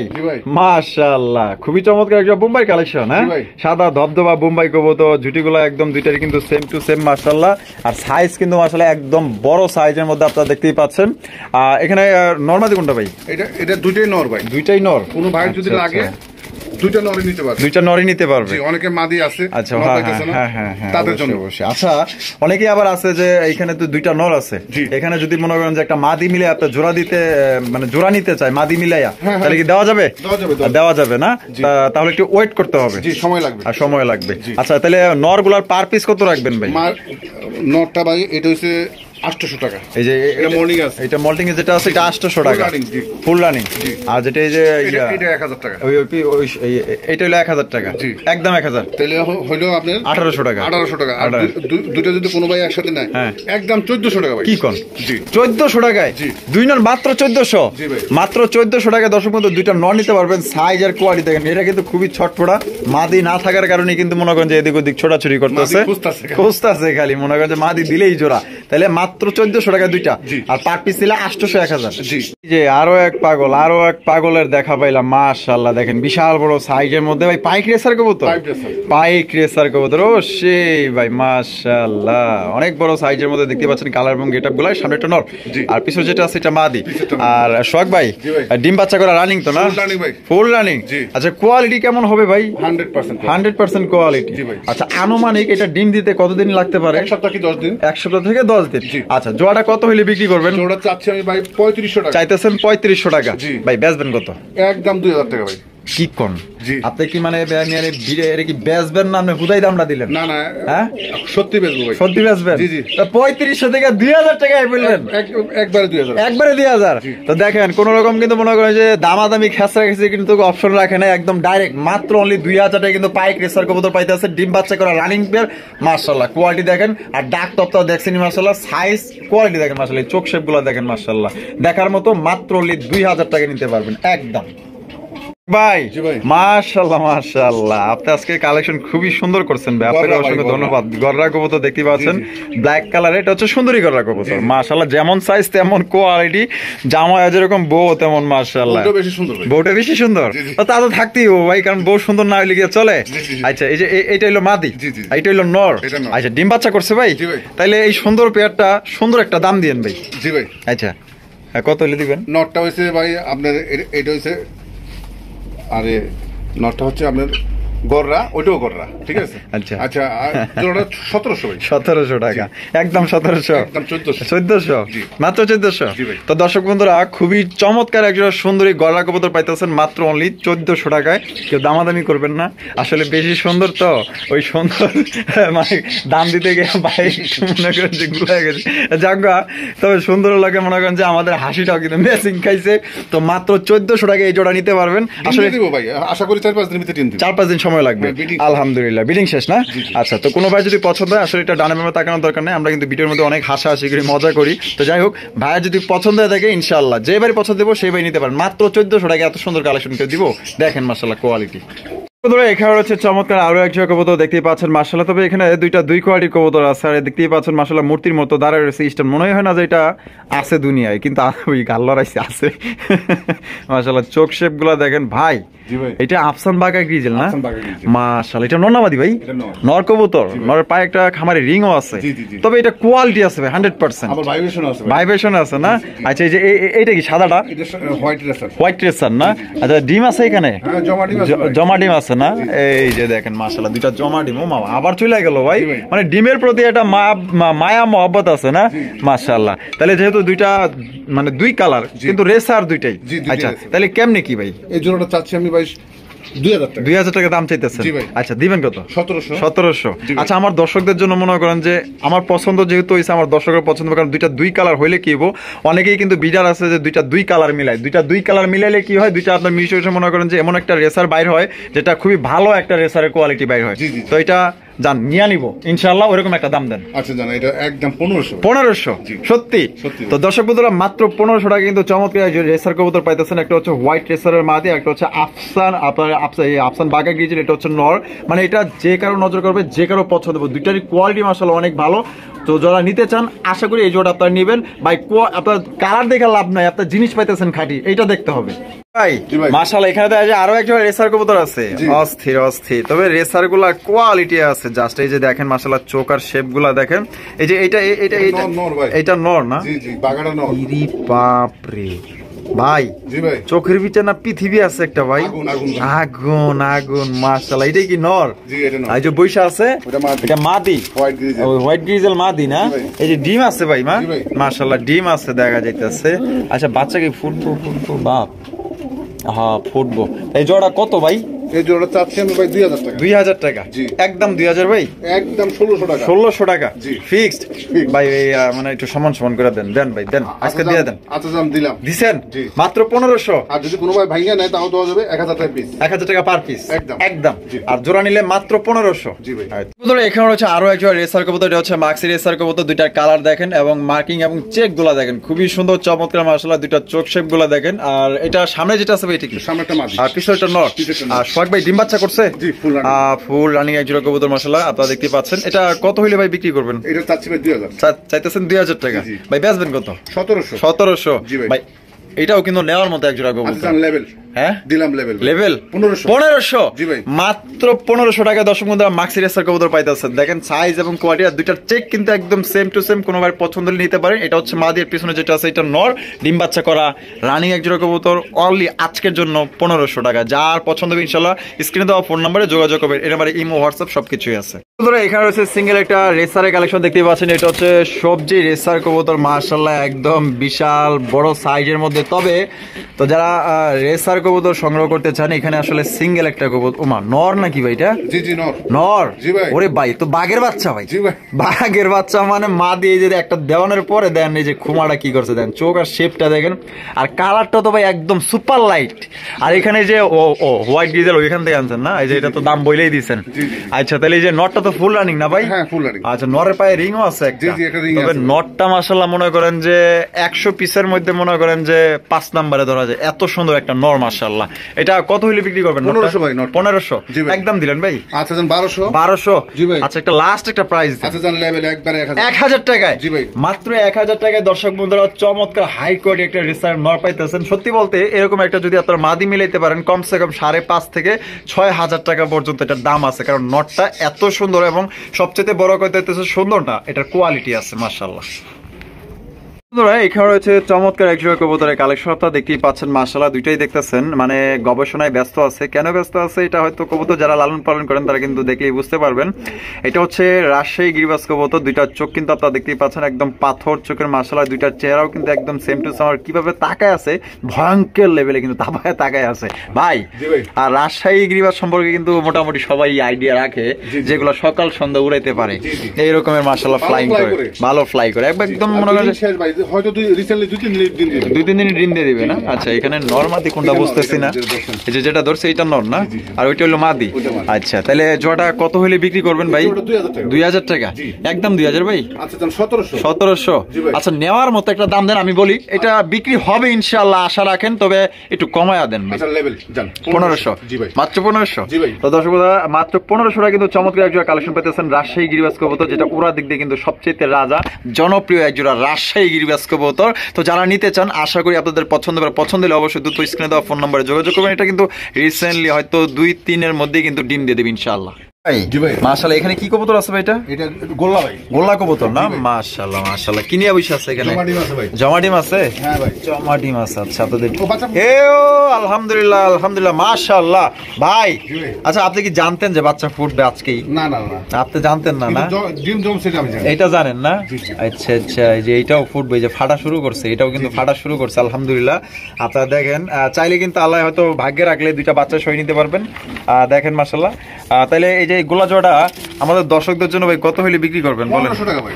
মাশাআল্লাহ, খুবই চমৎকার একটা বোম্বাই কালেকশন। হ্যাঁ সাদা ধবধবা বোম্বাই কবুতর, জুটিগুলো একদম দুইটারই কিন্তু সেম টু সেম মাশাআল্লাহ। আর সাইজ কিন্তু মাশাআল্লাহ একদম বড় সাইজের মধ্যে আপনারা দেখতেই পাচ্ছেন। এখানে নরমাদি কোনটা ভাই? এটা দুইটাই নর ভাই, দুইটাই নর। কোনো ভাই যদি লাগে দুইটা নরই নিতে পারবে, দুইটা নরই নিতে পারবে। অনেকে মাদি আছে। আচ্ছা হ্যাঁ তাদের জন্য অবশ্যই। আচ্ছা অনেকেই আবার আছে যে এখানে তো দুইটা নর আছে, এখানে যদি মনে করেন যে একটা মাদি মিলে আপনার জোড়া দিতে মানে জোড়া নিতে চায় মাদি মিলাইয়া, তাহলে কি দেওয়া যাবে? দেওয়া যাবে না? তাহলে একটু ওয়েট করতে হবে, সময় লাগবে। আর সময় লাগবে। আচ্ছা তাহলে নর গুলার পার পিস কত রাখবেন ভাই? নরটা ভাই এটা হচ্ছে 800 টাকা। এই যে এটা মর্নিং আছে, এটা মল্টিং এ যেটা আছে এটা 800 টাকা ফুল রানিং। আর যেটা এই যে এটা 1000 টাকা, এটা হলো 1000 টাকা, একদম 1000। তাহলে হলো আপনার 1800 টাকা। 1800 টাকা। আর দুটো যদি কোনো ভাই একসাথে নেয় একদম 1400 টাকা ভাই। কি কোন? জি 1400 টাকায় দুই নর মাত্র 1400। জি ভাই মাত্র 1400 টাকায় দর্শক বন্ধু দুইটা নর নিতে পারবেন। সাইজ আর কোয়ালিটি দেখেন, এটা কিন্তু খুবই ছটফটা। মাদি না থাকার কারণে কিন্তু মনে করেন যে এদিক ওদিক ছোটাছুটি করতেছে, খুঁজতেছে খালি, মনে করেন যে মাদি দিলেই জোড়া। তাহলে মাত্র 1400 টাকা দুইটা, আর পার পিস ছিল 800 1000। যে আরো এক পাগল, আরো এক পাগলের দেখা পাইলাম মাশাআল্লাহ। দেখেন বিশাল বড় সাইজের মধ্যে ভাই পাইক রেসার কবুতর, পাইক রেসার কবুতর। ও সেই ভাই মাশাআল্লাহ, অনেক বড় সাইজের মধ্যে দেখতে পাচ্ছেন কালার এবং গেটআপ গুলো। সামনে একটা নর, আর পিছনে যেটা আছে এটা মাদি। আর সোহাগ ভাই ডিম বাচ্চা করা রানিং তো না? Full running. আচ্ছা কোয়ালিটি কেমন হবে ভাই? 100% কোয়ালিটি। আচ্ছা আনুমানিক এটা ডিম দিতে কতদিন লাগতে পারে? 1 সপ্তাহ কি 10 দিন? 1 সপ্তাহ থেকে 10 দিন। আচ্ছা জোড়াটা কত হইলে বিক্রি করবেন? জোড়া চাচ্ছি আমি ভাই 3500 টাকা। চাইতেছেন 3500 টাকা। ভাই বেচবেন কত? একদম 2000 টাকা ভাই। কি কোন? আপনি কি মানে কি বেচবেন না আপনি হুদাই দামটা দিলেন? না না হ্যাঁ সত্যি বেচবো ভাই, সত্যি বেচবেন। জি জি 3500 থেকে 2000 টাকায় বললেন? একবারে 2000, একবারে 2000। তো দেখেন কোন রকম কিন্তু মনে করেন যে দামাদামি খেসরা খেসে কিন্তু অপশন রাখে না, একদম ডাইরেক্ট মাত্র অনলি 2000 টাকায় কিন্তু পাইক রেসার কবুতর পাইতে আছে। ডিম বাচ্চা করা রানিং পেয়ার মাশাআল্লাহ। কোয়ালিটি দেখেন, আর ডাক তত্ত্ব দেখছেন মাশাআল্লাহ। সাইজ কোয়ালিটি দেখেন মাশাআল্লাহ, চোখ শেপ গুলো দেখেন মাশাআল্লাহ, দেখার মতো। মাত্র অনলি 2000 টাকা নিতে পারবেন একদম। ভাই মাশাআল্লাহ মাশাআল্লাহ, আপনি আজকে কালেকশন খুবই সুন্দর করছেন ভাই, আপনাকে অসংখ্য ধন্যবাদ। গররা কবুতর দেখতে পাচ্ছেন ব্ল্যাক কালার, এটা হচ্ছে সুন্দরী গররা কবুতর মাশাআল্লাহ। যেমন সাইজ তেমন কোয়ালিটি, জামা যেরকম বউ তেমন মাশাআল্লাহ। বউটা বেশি সুন্দর, তা তো থাকতেই ভাই, কারণ বউ সুন্দর না হইলে কি চলে? আচ্ছা এই যে এইটা হলো মাদি, এইটা হলো নর। আচ্ছা ডিম বাচ্চা করছে ভাই, তাইলে এই সুন্দর পেয়ারটা সুন্দর একটা দাম দিয়েন ভাই। জি ভাই। আচ্ছা কত হইলে দিবেন? নটটা হইছে ভাই আপনার এটা হইছে, আরে নটটা হচ্ছে আপনার গররা, ওইটাও গররা, ঠিক আছে। আচ্ছা আচ্ছা, জোড়াটা 1700 ভাই। 1700 টাকা, একদম 1700, একদম 1400। 1400, মাত্র 1400। জি ভাই। তো দর্শক বন্ধুরা, খুবই চমৎকার একজন সুন্দরী গলা কবুতর পাইতেছেন মাত্র অনলি 1400 টাকায়। কেউ দামাদামি করবেন না, আসলে বেশি সুন্দর তো ওই সুন্দর মানে দাম দিতে গিয়ে ভাই মনে করেন যে গুলা গেছে জাগা। তবে সুন্দর লাগে, মনে করেন যে আমাদের হাসিটাও কিন্তু মেসিং খাইছে। তো মাত্র 1400 টাকা এই জোড়া নিতে পারবেন। আসলে দিব ভাই, আশা করি 4-5 দিনের ভিতরে দিব। 4-5 দিন সময় লাগবে আলহামদুলিল্লাহ। বিডিং শেষ না? আচ্ছা, তো কোনো ভাই যদি পছন্দ হয়, আসলে এটা ডানে বামে তাকানোর দরকার নেই, আমরা কিন্তু ভিডিওর মধ্যে অনেক হাসাহাসি করি, মজা করি। তো যাই হোক, ভাইয়া যদি পছন্দ হয়ে থাকে ইনশাআল্লাহ যে বাড়ি পছন্দ দেবো সেই বাড়ি নিতে পারেন। মাত্র 1400 টাকা এত সুন্দর কালেকশন করে দিব, দেখেন মাশাআল্লাহ কোয়ালিটি। এখানে হচ্ছে চমৎকার আরো এক জোড়া কবুতর দেখতেই পাচ্ছেন মাশাআল্লাহ। তবে এখানে দুই কোয়ালিটির কবুতর আছে, আর দেখতেই পাচ্ছেন মাশাআল্লাহ মূর্তির মতো দাঁড়ায় রয়েছে স্টান। মনে হয় না যে এটা আছে দুনিয়ায়, কিন্তু ওই গাল্লার আছে মাশাআল্লাহ। চোখ শেপ গুলা দেখেন ভাই, এটা আফসান বাগা গ্রিজেল না? মাশাআল্লাহ, এটা নরনামাদি ভাই, নর কবুতর, নরের পায়ে একটা খামারে রিংও আছে। তবে এটা কোয়ালিটি আছে ভাই 100%, আবার ভাইব্রেশন আছে, ভাইব্রেশন আছে না? আচ্ছা, এই যে এইটা কি সাদাটা? এটা হোয়াইট রেসার, হোয়াইট রেসার না? আচ্ছা, ডিম আছে এখানে? হ্যাঁ, জমা ডিম আছে না? এই যে দেখেন মাশাআল্লাহ, দুইটা জমা ডিম। ও মামা, আবার চলে গেল ভাই, মানে ডিমের প্রতি একটা মায়া মহব্বত আছে না? মাশাআল্লাহ। তাহলে যেহেতু দুইটা মানে দুই কালার, কিন্তু রেসার দুইটাই। আচ্ছা, তাহলে কেমনে কি ভাই? এই জোড়াটা চাচ্ছি আমি ভাই 2000 টাকা দাম চাইতেছেন? আচ্ছা, দিবেন কত? 1700। আচ্ছা, আমার দর্শকদের জন্য মনে করেন যে আমার পছন্দ যেহেতু হয়েছে, আমার দর্শকের পছন্দ, কারণ দুই কালার হইলে কি হবো, অনেকেই কিন্তু বিডার আছে যে দুই কালার মিলায়। দুই কালার মিলাইলে কি হয়, দুইটা আপনার মিশে মনে করেন যে এমন একটা রেসার বাইর হয় যেটা খুবই ভালো একটা রেসারের কোয়ালিটি বাইর হয়। তো এটা জান নিয়ে নিবো ইনশাআল্লাহ, ওরকম একটা দাম দেন। আচ্ছা জানা, এটা একদম 1500। 1500 সত্যি? তো দর্শক বন্ধুরা, মাত্র 1500 টাকা কিন্তু চমৎকার রেসার কবুতর পাইতেছেন। একটা হচ্ছে হোয়াইট রেসারের মাদি, একটা হচ্ছে আফসান, আপনার আফসান বাগা গ্রিজেল, এটা হচ্ছে নর। মানে এটা যে কারো নজর করবে, যে কারো পছন্দ হবে। দুইটারই কোয়ালিটি মাশাআল্লাহ অনেক ভালো। তো যারা নিতে চান, আশা করি এই জোড়া আপনারা নেবেন ভাই। আপনার কালার দেখে লাভ নাই, আপনার জিনিস পাইতেছেন খাঁটি, এইটা দেখতে হবে ভাই। মাশাআল্লাহ, এখানে তো আরো একজন রেসার কবুতর আছে, অস্থির অস্থির। তবে রেসার গুলা কোয়ালিটি আছে জাস্ট। এই যে দেখেন মাশাআল্লাহ, চোখ আর শেপ গুলা দেখেন। এই যে এটা নর না? জি জি, বাগাটা নর। ইরি বাপ রে ভাই, চোখের ভিতরে না পৃথিবী আছে একটা ভাই, আগুন আগুন মাশাআল্লাহ। এটাই কি নর? এই যে বৈশা আছে, এটা মাদি, হোয়াইট গ্রিজেল মাদি না? এই যে ডিম আছে ভাই, মাশাআল্লাহ ডিম আছে দেখা যাইতেছে। আচ্ছা, বাচ্চা কি ফুটবো বাপ? হ্যাঁ, ফুটবো। এই জোড়া কত ভাই? এই জোড়া চাচ্ছি আমি ভাই 2000 টাকা। 2000 টাকা? একদম 2000 ভাই, একদম 1600 টাকা। 1600 টাকা ফিক্সড ভাই। মানে একটু সমান সমান করে দেন ভাই, দেন আজকে দিয়ে দেন। আচ্ছা দাম দিলাম, দিছেন মাত্র 1500। আর যদি কোনো ভাই ভাঙিয়ে নেয় তাও দেওয়া যাবে 1000 টাকা পিস। 1000 টাকা পার পিস একদম। আর জোড়া নিলে মাত্র 1500। জি ভাই। এখানে হচ্ছে আরো একজন রেসার কবুতর, এটা হচ্ছে মাক্সি রেসার কবুতর। দুইটার কালার দেখেন এবং মার্কিং এবং চেক গুলা দেখেন, খুবই সুন্দর চমৎকার মাশাআল্লাহ। দুইটা চোখ শেপ গুলা দেখেন। আর এটা সামনে যেটা আছে ভাই, এটা কি? সামনে একটা মাদি, আর পিছনেটা নর। আর সোহাগ ভাই ডিম বাচ্চা করছে? জি, ফুল রানিং এক জোড়া কবুতর মাশাআল্লাহ, আপনারা দেখতে পাচ্ছেন। এটা কত হইলে ভাই বিক্রি করবেন? এটা চাচ্ছি ভাই 2000। চাইতেছেন 2000 টাকা ভাই, বেচবেন কত? 1700। জি ভাই। এটাও কিন্তু নেওয়ার মতো এক জোড়া কবুতর। লেভেল, হ্যাঁ দিলাম লেভেল 1500। জি ভাই, মাত্র 1500 টাকা দর্শক বন্ধুরা মাক্সি রেসার কবুতর পাইতেছেন। দেখেন সাইজ এবং কোয়ালিটি, আর দুইটার চেক কিন্তু একদম সেম টু সেম। কোনো ভাই পছন্দ হলে নিতে পারেন। এটা হচ্ছে মাদির পিছনে যেটা আছে, এটা নর, ডিম বাচ্চা করা রানিং এক জোড়া কবুতর। অনলি আজকের জন্য 1500 টাকা। যার পছন্দ হবে ইনশাআল্লাহ স্ক্রিনে দেওয়া ফোন নম্বরে যোগাযোগ করবেন। এর নাম্বারে ইমো, হোয়াটসঅ্যাপ সবকিছুই আছে। এখানে রয়েছে সিঙ্গেল একটা রেসারের কালেকশন দেখতে পাচ্ছেন। এটা হচ্ছে সবজি রেসার কবুতর মাশাআল্লাহ, একদম বিশাল বড় সাইজের মধ্যে। তবে তো যারা রেসার কবুতর সংগ্রহ করতে চান, এখানে আসলে সিঙ্গেল একটা কবুতর। ওমা, নর নাকি ভাই এটা? জি জি, নর। জি ভাই। ওরে ভাই, তো বাঘের বাচ্চা ভাই। জি ভাই, বাঘের বাচ্চা মানে মা দিয়ে যে একটা দেওয়ানোর পরে দেন, এই যে খুমাটা কি করছে দেন, চোখ আর শেপটা দেখেন। আর কালারটা তো ভাই একদম সুপার লাইট। আর এখানে যে হোয়াইট গ্রিজেল ওইখান থেকে আনছেন না? এই যে এটা তো দাম বলেই দিচ্ছেন। আচ্ছা, তাহলে এই যে নটটা তো ফুল রানিং না ভাই? হ্যাঁ, ফুল রানিং। আচ্ছা, নরের পায়ে রিংও আছে একটা। তবে নটটা মাশাআল্লাহ মনে করেন যে 100 পিসের মধ্যে মনে করেন যে 5 নম্বরে ধরা যায়। এত সুন্দর একটা নর মাশাআল্লাহ। এটা কত হইলে বিক্রি করবেন? 1500 ভাই। 1500 একদম দিলেন ভাই। আচ্ছা জান 1200। 1200 জি ভাই। আচ্ছা, একটা লাস্ট একটা প্রাইস দেন। আচ্ছা জান, লেভেল একবারে 1000 টাকায়। জি ভাই, মাত্র 1000 টাকায় দর্শক বন্ধুরা চমৎকার হাই কোয়ালিটি একটা রেসার নর পাইতেছেন। সত্যি বলতে এরকম একটা যদি আপনারা মাদি মিলাইতে পারেন, কমসে কম 5.5 থেকে 6000 টাকা পর্যন্ত এটার দাম আছে। কারণ নটটা এত সুন্দর এবং সবচেয়ে বড় কথা হচ্ছে সুন্দর না, এটার কোয়ালিটি আছে মাশাআল্লাহ। এখানে রয়েছে চমৎকার একজোড়া কবুতরের কালেকশন, আপনারা দেখতেই পাচ্ছেন মাশাআল্লাহ দুইটাই দেখতেছেন, মানে গবেষণায় ব্যস্ত আছে। কেন ব্যস্ত আছে এটা হয়তো কবুতর যারা লালন পালন করেন তারা কিন্তু দেখলেই বুঝতে পারবেন। এটা হচ্ছে রাজশাহী গিরিবাজ কবুতর, দুইটার চোখ কিন্তু আপনারা দেখতেই পাচ্ছেন একদম পাথর চোখের মাশাআল্লাহ, দুইটার চেহারাও কিন্তু একদম সেম টু সেম, আর কিভাবে তাকায় আছে ভয়ঙ্কর লেভেলে কিন্তু তাকায় আছে ভাই। আর রাজশাহী গিরিবাজ সম্পর্কে কিন্তু মোটামুটি সবাই আইডিয়া রাখে, যেগুলো সকাল সন্ধ্যা উড়াইতে পারে এই রকমের মাশাআল্লাহ ফ্লাইং করে, ভালো ফ্লাই করে একদম মনে করেন হয়তো দুই তিন দিন ডিম দিয়ে দিবে না। আচ্ছা এখানে নর মাদি কোনটা বুঝতেছি না, এই যে যেটা ধরছে এইটা নর না, আর ওইটা হলো মাদি। আচ্ছা তাহলে জোড়াটা কত হলে বিক্রি করবেন ভাই? 2000 টাকা একদম 2000 ভাই। 1700। আচ্ছা নেওয়ার মতো একটা দাম দেন, আমি বলি এটা বিক্রি হবে ইনশাআল্লাহ, আশা রাখেন, তবে একটু কমায়া দেন ভাই। 1500 মাত্র 1500। তো দর্শক মাত্র 1500 টাকা কিন্তু চমৎকার একজোড়া কালেকশন পেতেছেন রাজশাহী গিরিবাজ কবুতর, যেটা ওরা দিক দিয়ে কিন্তু সবচেয়ে রাজা জনপ্রিয় একজোড়া রাজশাহী গিরিবাজ কবুতর। তো যারা নিতে চান আশা করি আপনাদের পছন্দ হলে অবশ্যই দ্রুত স্ক্রিনে দেওয়া ফোন নম্বরে যোগাযোগ করবেন। এটা কিন্তু রিসেন্টলি হয়তো 2-3 মধ্যেই কিন্তু ডিম দিয়ে দেবে ইনশাআল্লাহ। মাশাআল্লাহ এখানে কি কবুতর আছে ভাই? এটা গোল্লা ভাই, গোল্লা কবুতর না? মাশাআল্লাহ মাশাআল্লাহ। কি নিয়ে বসে আছে এখানে? জমা ডিম আছে। হ্যাঁ ভাই জমা ডিম আছে। আচ্ছা আপনাদের আলহামদুলিল্লাহ আলহামদুলিল্লাহ মাশাআল্লাহ ভাই। আচ্ছা আপনি কি জানতেন যে বাচ্চা ফুটবে আজকেই? না না না আপনি জানতেন না? না ডিম জমছে এটা জানেন না? আচ্ছা আচ্ছা এই যে এইটাও ফুটবে, যে ফাটা শুরু করছে, এটাও কিন্তু ফাটা শুরু করছে আলহামদুলিল্লাহ। আপনারা দেখেন চাইলে কিন্তু আল্লাহ হয়তো ভাগ্যে রাখলে দুইটা বাচ্চা সই নিতে পারবেন। দেখেন মাশাআল্লাহ। তাহলে এই যে গোলা জোড়া আমাদের দর্শকদের জন্য ভাই কত হইলে বিক্রি করবেন বলেন?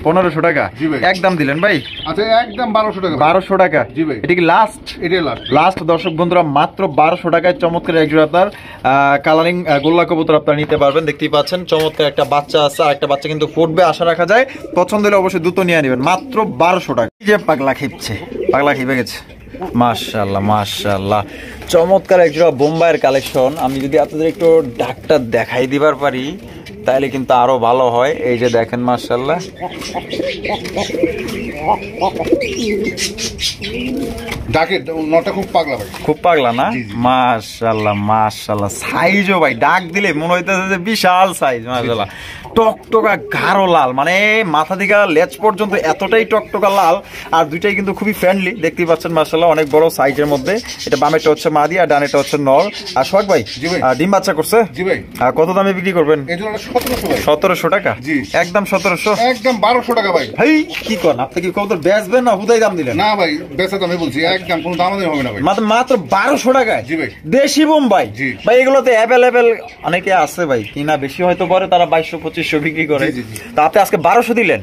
1500 টাকা একদম দিলেন ভাই। আচ্ছা একদম 1200 টাকা। 1200 টাকা এটা কি লাস্ট? এটা লাস্ট দর্শক বন্ধুরা, মাত্র 1200 টাকায় চমৎকার এক জোড়া আপনার কালারিং গোল্লা কবুতর আপনারা নিতে পারবেন। দেখতেই পাচ্ছেন চমৎকার একটা বাচ্চা আছে, আর একটা বাচ্চা কিন্তু ফুটবে আশা রাখা যায়। পছন্দ হলে অবশ্যই দ্রুত নিয়ে নেবেন, মাত্র 1200 টাকা। যে পাগলা খেপছে, পাগলা খেপে গেছে মাশাআল্লাহ মাশাআল্লাহ। চমৎকার একজোড়া বোম্বাইয়ের কালেকশন। আমি যদি আপনাদের একটু ডাকটা দেখাই দিবার পারি তাহলে কিন্তু আরো ভালো হয়। এই যে দেখেন মাশাআল্লাহ ডাকে নটা খুব পাগলা ভাই, খুব পাগলা না? মাশাআল্লাহ মাশাআল্লাহ। সাইজও ভাই ডাক দিলে মনে হইতেছে যে বিশাল সাইজ মাশাআল্লাহ। টকটকা গাঢ় লাল, মানে মাথা থেকে লেজ পর্যন্ত এতটাই টকটকা লাল, আর দুইটাই কিন্তু খুবই ফ্রেন্ডলি দেখতেই পাচ্ছেন মাশাআল্লাহ, অনেক বড় সাইজের মধ্যে। এটা বামেটা হচ্ছে মাদি আর ডানেটা হচ্ছে নর। আর সোহাগ ভাই ডিম বাচ্চা করছে? জি ভাই। আর কত দামে বিক্রি করবেন? 1700 টাকা একদম 1700 একদম 1200 টাকা ভাই। ভাই কি করেন আপনি? কি কবুতর বেচবেন না হুদাই দাম দিলেন? না ভাই বেচা দামে বলছি, একদম কোনো দাম হবে না ভাই, মাত্র 1200 টাকায়। জি ভাই দেশি বোম্বাই ভাই, এগুলোতে অ্যাভেলেবেল অনেকে আছে ভাই, কিনা বেশি হয়তো পরে তারা 2200-2500 বিক্রি করে। তা আপনি আজকে 1200 দিলেন,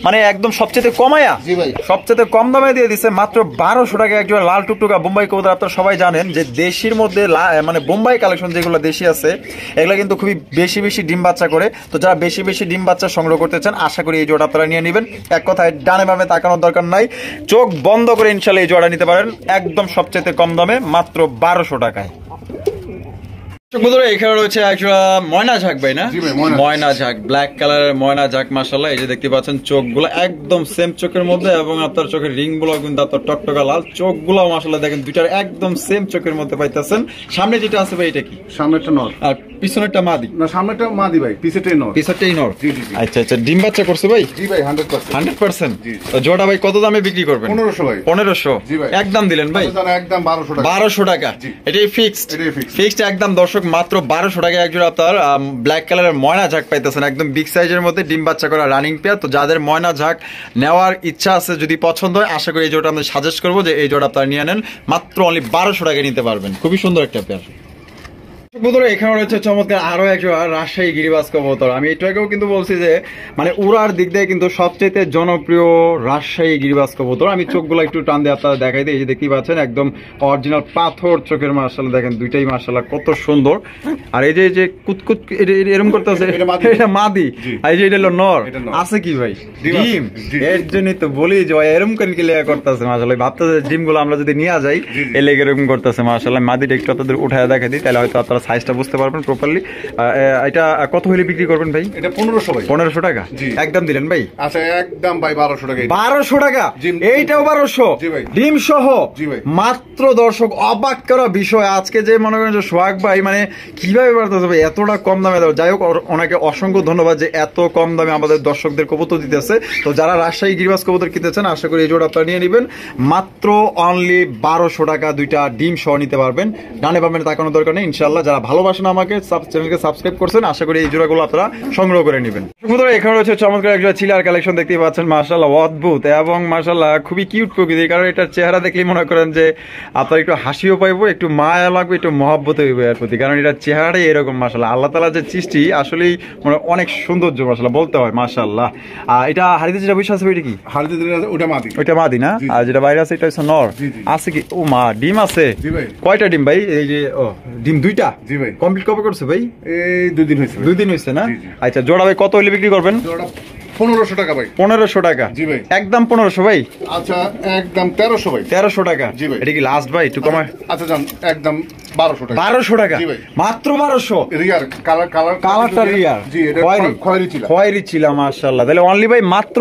মানে একদম সবচেয়ে কমায়া সবচেয়ে কম দামে দিয়ে দিচ্ছে মাত্র 1200 টাকা একজোড়া লাল টুকটুকা বোম্বাই কবুতর। আপনারা সবাই জানেন যে দেশির মধ্যে মানে বোম্বাই কালেকশন যেগুলো দেশি আছে এগুলো কিন্তু খুবই বেশি বেশি ডিম বাচ্চা করে। তো যারা বেশি বেশি ডিম বাচ্চা সংগ্রহ করতে চান আশা করি এই জোড়া আপনারা নিয়ে নেবেন। এক কথায় ডানে বামে তাকানোর দরকার নাই, চোখ বন্ধ করে ইনশাআল্লাহ এই জোড়া নিতে পারেন একদম সবচেয়ে কম দামে মাত্র 1200 টাকায়। এখানে রয়েছে একজোড়া ময়না ঝাঁক ভাই না? ময়না ঝাঁক, ব্ল্যাক কালারের ময়না ঝাঁক মাশাআল্লাহ। এই যে দেখতে পাচ্ছেন চোখগুলো একদম সেম চোখের মধ্যে, এবং আপনার চোখের রিং গুলো কিন্তু আপনার টকটকা লাল, চোখগুলো মাশাআল্লাহ দেখেন দুইটার একদম সেম চোখের মধ্যে পাইতেছেন। সামনে যেটা আছে ভাই এটা কি? সামনেটা নর আর পিছনেরটা মাদি? না সামনেটা মাদি ভাই, পিছনেরটাই নর। পিছনেরটাই নর। আচ্ছা আচ্ছা ডিম বাচ্চা করছে ভাই? জি ভাই 100%। তো জোড়া ভাই কত দামে বিক্রি করবেন? 1500 ভাই। 1500 একদম দিলেন ভাই? একদম 1200 টাকা। 1200 টাকা এটাই ফিক্সড? ফিক্সড একদম দর্শক, মাত্র 1200 টাকা একজোড়া আপনার ব্ল্যাক কালারের ময়না ঝাঁক পাইতেছেন, একদম বিগ সাইজের মধ্যে ডিম বাচ্চা করা রানিং পেয়ার। তো যাদের ময়না ঝাঁক নেওয়ার ইচ্ছা আছে, যদি পছন্দ হয় আশা করি এই জোড়া আমি সাজেস্ট করবো যে এই জোড়া আপনারা নিয়ে নেন, মাত্র অনলি 1200 টাকা নিতে পারবেন। খুবই সুন্দর একটা পেয়ার। এখানে রয়েছে চমৎকার আরো একজন রাজশাহী গিরিবাজ কবুতর। আমি এটাকেও কিন্তু বলছি যে মানে উড়ার দিক দিয়ে কিন্তু সবচেয়ে জনপ্রিয় রাজশাহী গিরিবাজ কবুতর। আমি চোখগুলো একটু টান দিয়ে আপনারা দেখাই দিই। এই যে দেখতেই পাচ্ছেন একদম অরিজিনাল পাথর চোখের মাশাআল্লাহ, দেখেন দুইটাই মাশাআল্লাহ কত সুন্দর। আর এই যে কুতকুত এরকম করতেছে এটা মাদি, আর এই যে এটা হলো নর। আছে কি ভাই? ডিম। এর জন্যই তো বলি যে এরকম করে কি লেগা করতেছে মাশাআল্লাহ, ভাবতেছে ডিম গুলো আমরা যদি নিয়ে যাই এই লেগে এরকম করতেছে মাশাআল্লাহ। মাদিটা একটু আপনাদের উঠায় দেখাই দিই, তাহলে হয়তো আপনারা আপনারা সাইজটা বুঝতে পারবেন প্রপারলি। এটা কত হলে বিক্রি করবেন ভাই? এটা 1500 ভাই। 1500 টাকা একদম দিলেন ভাই? আচ্ছা একদম ভাই 1200 টাকা। 1200 টাকা এইটাও 1200 ডিম সহ মাত্র। দর্শক অবাক করা বিষয় আজকে যে মনে করেন যে সোহাগ ভাই মানে কিভাবে পারতেছে ভাই এতটা কম দামে দেওয়া। যাই হোক ওনাকে অসংখ্য ধন্যবাদ যে এত কম দামে আমাদের দর্শকদের কবুতর দিতেছে। তো যারা রাজশাহী গিরিবাজ কবুতর কিনতেছেন আশা করি এই জোড়া আপনারা নিয়ে নেবেন মাত্র অনলি 1200 টাকা। দুইটা ডিম সহ নিতে পারবেন। ডানে পাবেন তাকানোর দরকার নেই ইনশাআল্লাহ। যারা ভালোবাসেন আমাকে চ্যানেলকে সাবস্ক্রাইব করছেন আশা করি এই জোড়াগুলো আপনারা সংগ্রহ করে নেবেন। এখানে রয়েছে চমৎকার একটা চিলার কালেকশন দেখতে পাচ্ছেন মাশাআল্লাহ অদ্ভুত এবং মাশাআল্লাহ খুবই কিউট প্রকৃতির। কারণ এটার চেহারা দেখলেই মনে করেন যে আপনার একটু হাসিও পাইবো, একটু মায়া লাগবে, একটু মহব্বত হইবে এর প্রতি। কারণ এটার চেহারাটাই এরকম মাশাআল্লাহ। আল্লাহ তাআলা যে সৃষ্টি আসলেই মানে অনেক সৌন্দর্য মাশাআল্লাহ বলতে হয় মাশাআল্লাহ। এটা হাড়িতে যেটা বসে আছে ওইটা কি? হাড়িতে ওটা মাদি। ওইটা মাদি না? আর যেটা বাইরে আছে এটা হচ্ছে নর। আছে কি? ও মা ডিম আছে। কয়টা ডিম ভাই? এই যে ও ডিম দুইটা। জি ভাই। কমপ্লিট কবে করছে ভাই? এই 2 দিন হইছে। 2 দিন হইছে না? আচ্ছা জোড়া ভাই কত হলে বিক্রি করবেন? জোড়া 1500 টাকা ভাই। 1500 টাকা? জি ভাই। একদম 1500 ভাই? আচ্ছা একদম 1300 ভাই। 1300 টাকা? জি ভাই। এটা কি লাস্ট ভাই একটু কমায়? আচ্ছা জান একদম 1200 টাকা। 1200 টাকা? জি ভাই। মাত্র 1200? রিয়ার কালারটা রিয়ার। জি এটা খয়েরি ছিল। খয়েরি ছিল মাশাআল্লাহ। তাহলে অনলি ভাই মাত্র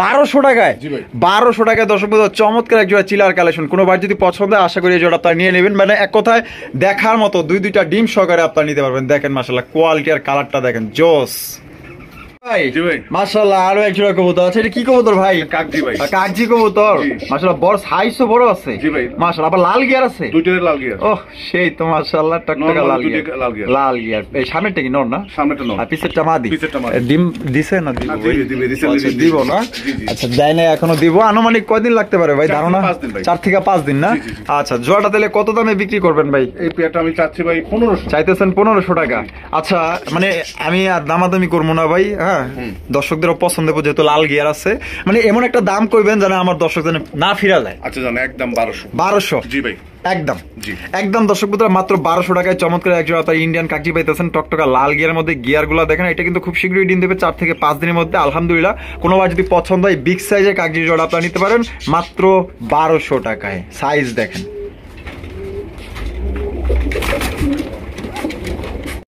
1200 টাকায়? জি ভাই। 1200 টাকায় দর্শক বন্ধু চমৎকার এক জোড়া চিলার কালেকশন। কোনো বার যদি পছন্দ হয় আশা করি এই জোড়া আপনারা নিয়ে নেবেন। মানে এক কথায় দেখার মতো দুইটা ডিম সহকারে আপনারা নিতে পারবেন। দেখেন মাশাআল্লাহ কোয়ালিটি আর কালারটা দেখেন জোস ভাই। জি ভাই মাশাআল্লাহ আরো এক জোড়া কবুতর আছে। এটা কি কবুতর ভাই? কাকজি ভাই। কাকজি কবুতর মাশাআল্লাহ বড় সাইজ তো বড় আছে। জি ভাই মাশাআল্লাহ। আবার লাল গিয়ার আছে? দুইটার লাল গিয়ার। ওহ সেই তো মাশাআল্লাহ টকটকা লাল গিয়ার। লাল গিয়ার। এই সামনেটা কি নর না? সামনেটা নর। আর পিছেরটা মাদি। পিছেরটা মাদি। ডিম দিছে না? দিব ভাই। দিবে দিব না? আচ্ছা দেয় না এখনো দিব। আনুমানিক কয়দিন লাগতে পারে ভাই ধারণা? 4 থেকে 5 দিন না? আচ্ছা জোড়াটা তাহলে কত দামে বিক্রি করবেন ভাই? এই পেয়ারটা আমি চাচ্ছি ভাই 1500। চাইতেছেন 1500 টাকা? আচ্ছা মানে আমি আর দামাদামি করবো না ভাই। হ্যাঁ দর্শকদেরও পছন্দ হবে যেহেতু লাল গিয়ার আছে। মানে এমন একটা দাম কইবেন যেন আমার দর্শক যেন না ফিরা যায়। আচ্ছা জান একদম 1200। 1200? জি ভাই একদম। জি একদম দর্শক বন্ধুরা মাত্র 1200 টাকায় চমৎকার একজন আপনার ইন্ডিয়ান কাকজি পাইতেছেন টকটকা লাল গিয়ারের মধ্যে। গিয়ার গুলা দেখেন এটা কিন্তু খুব শীঘ্রই ডিম দেবে 4 থেকে 5 দিনের মধ্যে আলহামদুলিল্লাহ। কোনোবার যদি পছন্দ হয় বিগ সাইজের কাকজি জোড়া আপনারা নিতে পারেন মাত্র 1200 টাকায়। সাইজ দেখেন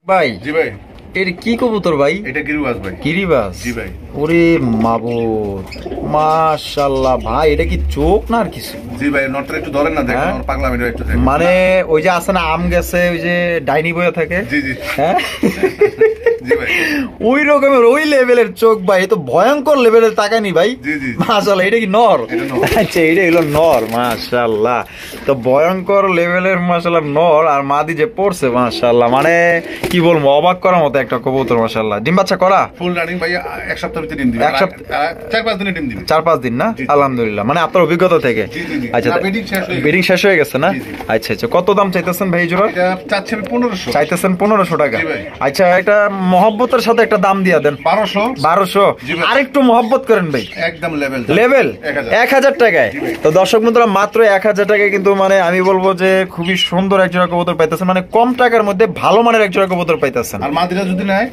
ভাই। জি ভাই এটা কি কবুতর ভাই? এটা গিরিবাজ ভাই। গিরিবাজ? জি ভাই। ওরে মাবুদ মাশাআল্লাহ ভাই এটা কি চোখ না আর কিছু? জি ভাই নটটা একটু ধরেন না দেখেন আর পাগলামিটা একটু দেখেন। মানে ওই যে আছে না আম গেছে ওই যে ডাইনি বইয়া থাকে। জি জি হ্যাঁ জি ভাই ওই রকমের ওই লেভেলের চোখ ভাই। এ তো ভয়ঙ্কর লেভেলের তাকানি ভাই। জি জি মাশাআল্লাহ। এটা কি নর? আচ্ছা এটা হলো নর মাশাআল্লাহ। তো ভয়ঙ্কর লেভেলের মাশাআল্লাহ নর আর মাদি যে পড়ছে মাশাআল্লাহ মানে কি বলবো অবাক করার মতো একটা কবুতর মাশাআল্লাহ। ডিম বাচ্চা করা? ফুল রানিং ভাই। এক সপ্তাহ ভিতরে ডিম দিবে। 4-5 দিনে ডিম দিবে। 4-5 দিন না? আলহামদুলিল্লাহ। মানে আপনার অভিজ্ঞতা থেকে? আচ্ছা ব্রিডিং শেষ হয়ে গেছে না? আচ্ছা আচ্ছা কত দাম চাইতেছেন ভাই জোড়া? এটা চাচ্ছি 1500। চাইতেছেন 1500 টাকা? আচ্ছা একটা মহব্বতের সাথে একটা দাম দিয়া দেন। 1200? আরেকটু মহব্বত করেন ভাই। একদম লেভেল 1000 টাকায়। তো দর্শক বন্ধুরা মাত্র 1000 টাকায় কিন্তু মানে আমি বলবো যে খুবই সুন্দর এক জোড়া কবুতর পাইতেছেন। মানে কম টাকার মধ্যে ভালো মানের এক জোড়া কবুতর পাইতেছেন। আর মাদিটা যদি নেয়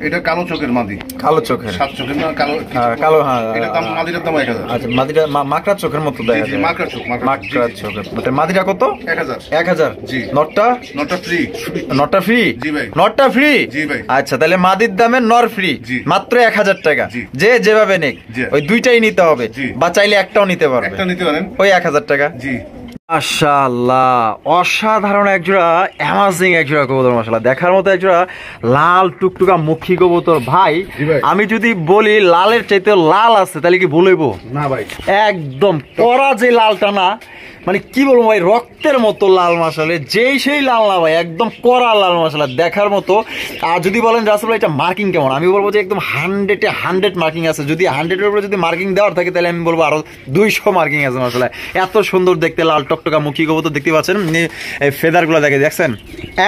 এটা কালো চোখের মাদি। কালো চোখের? সাত চোখের না কালো কালো। হ্যাঁ এটা দাম মাদিটার দাম 1000। আচ্ছা মাদিটা মাকড়ার চোখের মতো দেখা যায়। মাকড়ার চোখ। মাকড়ার চোখের। মানে মাদিটা কত? 1000। 1000? জি। নটটা ফ্রি। নটটা ফ্রি? জি ভাই। নটটা ফ্রি? জি ভাই। আচ্ছা তাহলে মাদির দামে নর ফ্রি মাত্র 1000 টাকা। যে যেভাবে নেক ওই দুইটাই নিতে হবে বা চাইলে একটাও নিতে পারবে। একটা নিতে পারেন ওই 1000 টাকা। জি মাশাআল্লাহ অসাধারণ একজোড়া অ্যামাজিং একজোড়া কবুতর মাশাআল্লাহ। দেখার মতো একজোড়া লাল টুকটুকা মুখী কবুতর ভাই। আমি যদি বলি লালের চাইতে লাল আছে তাহলে কি ভুল হইব? না ভাই একদম কড়া যে লালটা না মানে কি বলবো ভাই রক্তের মতো লাল মাশাআল্লাহ। যেই সেই লাল না ভাই একদম কড়া লাল মাশাআল্লাহ দেখার মতো। আর যদি বলেন রাসেল ভাই এটা মার্কিং কেমন আমি বলবো যে একদম 100-এ 100 মার্কিং আছে। যদি 100-এর উপরে যদি মার্কিং দেওয়ার থাকে তাহলে আমি বলবো আরো 200 মার্কিং আছে মাশাআল্লাহ। এত সুন্দর দেখতে লাল টকটকা মুখী কবুতর দেখতে পাচ্ছেন। ফেদারগুলো দেখে দেখছেন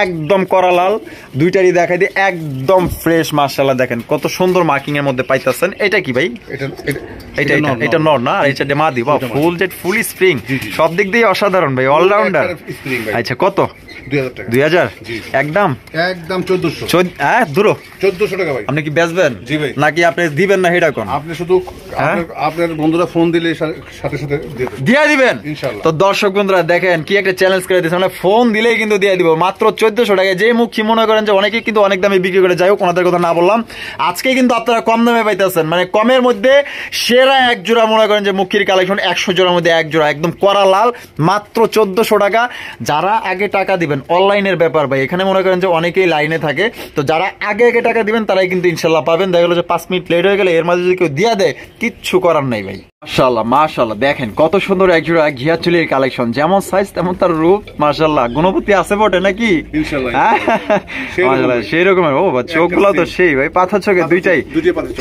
একদম কড়া লাল। দুইটারই দেখাই দিয়ে একদম ফ্রেশ মাশাআল্লাহ। দেখেন কত সুন্দর মার্কিং এর মধ্যে পাইতেছেন। এটা কি ভাই? এটা নর না? আর এটা মাদি। বাহ ফুল জেট ফুল স্প্রিং সব দিক দিক দিয়ে অসাধারণ ভাই, অলরাউন্ডার। আচ্ছা কত? 2000 একদম 1400। হ্যাঁ দূর 1400 টাকা ভাই। আপনি কি বেচবেন জি ভাই। নাকি আপনি দিবেন না সেটা কোন? আপনি শুধু আপনার বন্ধুরা ফোন দিলে সাথে সাথে দিয়ে দিবেন ইনশাআল্লাহ। তো দর্শক বন্ধুরা দেখেন কি একটা চ্যালেঞ্জ করে দিয়েছে, মানে ফোন দিলেই কিন্তু দিয়ে দিব মাত্র 1400 টাকায়। যে মুখী মনে করেন যে অনেকেই কিন্তু অনেক দামে বিক্রি করে, যাই হোক ওনাদের কথা না বললাম, আজকে কিন্তু আপনারা কম দামে পাইতেছেন, মানে কমের মধ্যে সেরা এক জোড়া মনে করেন যে মুখির কালেকশন 100 জোড়ার মধ্যে এক জোড়া একদম কড়া লাল, মাত্র 1400 টাকা। যারা আগে টাকা দিবেন, অনলাইনের ব্যাপার ভাই, এখানে মনে করেন যে অনেকেই লাইনে থাকে, তো যারা আগে আগে টাকা দিবেন তারাই কিন্তু ইনশাল্লাহ পাবেন। দেখা গেলো যে 5 মিনিট লেট হয়ে গেলে এর মাঝে যদি কেউ দিয়ে দেয় কিচ্ছু করার নাই ভাই। মাশাআল্লাহ মাশাআল্লাহ, দেখেন কত সুন্দর এক জোড়া ঘিয়া চুলের কালেকশন, যেমন সাইজ তেমন তার রূপ। মাশাআল্লাহ, গুণপতি আছে বটে নাকি? ইনশাআল্লাহ মাশাআল্লাহ সেই রকমের। ও চোখগুলো তো সেই ভাই, পাথা চোখে দুইটাই,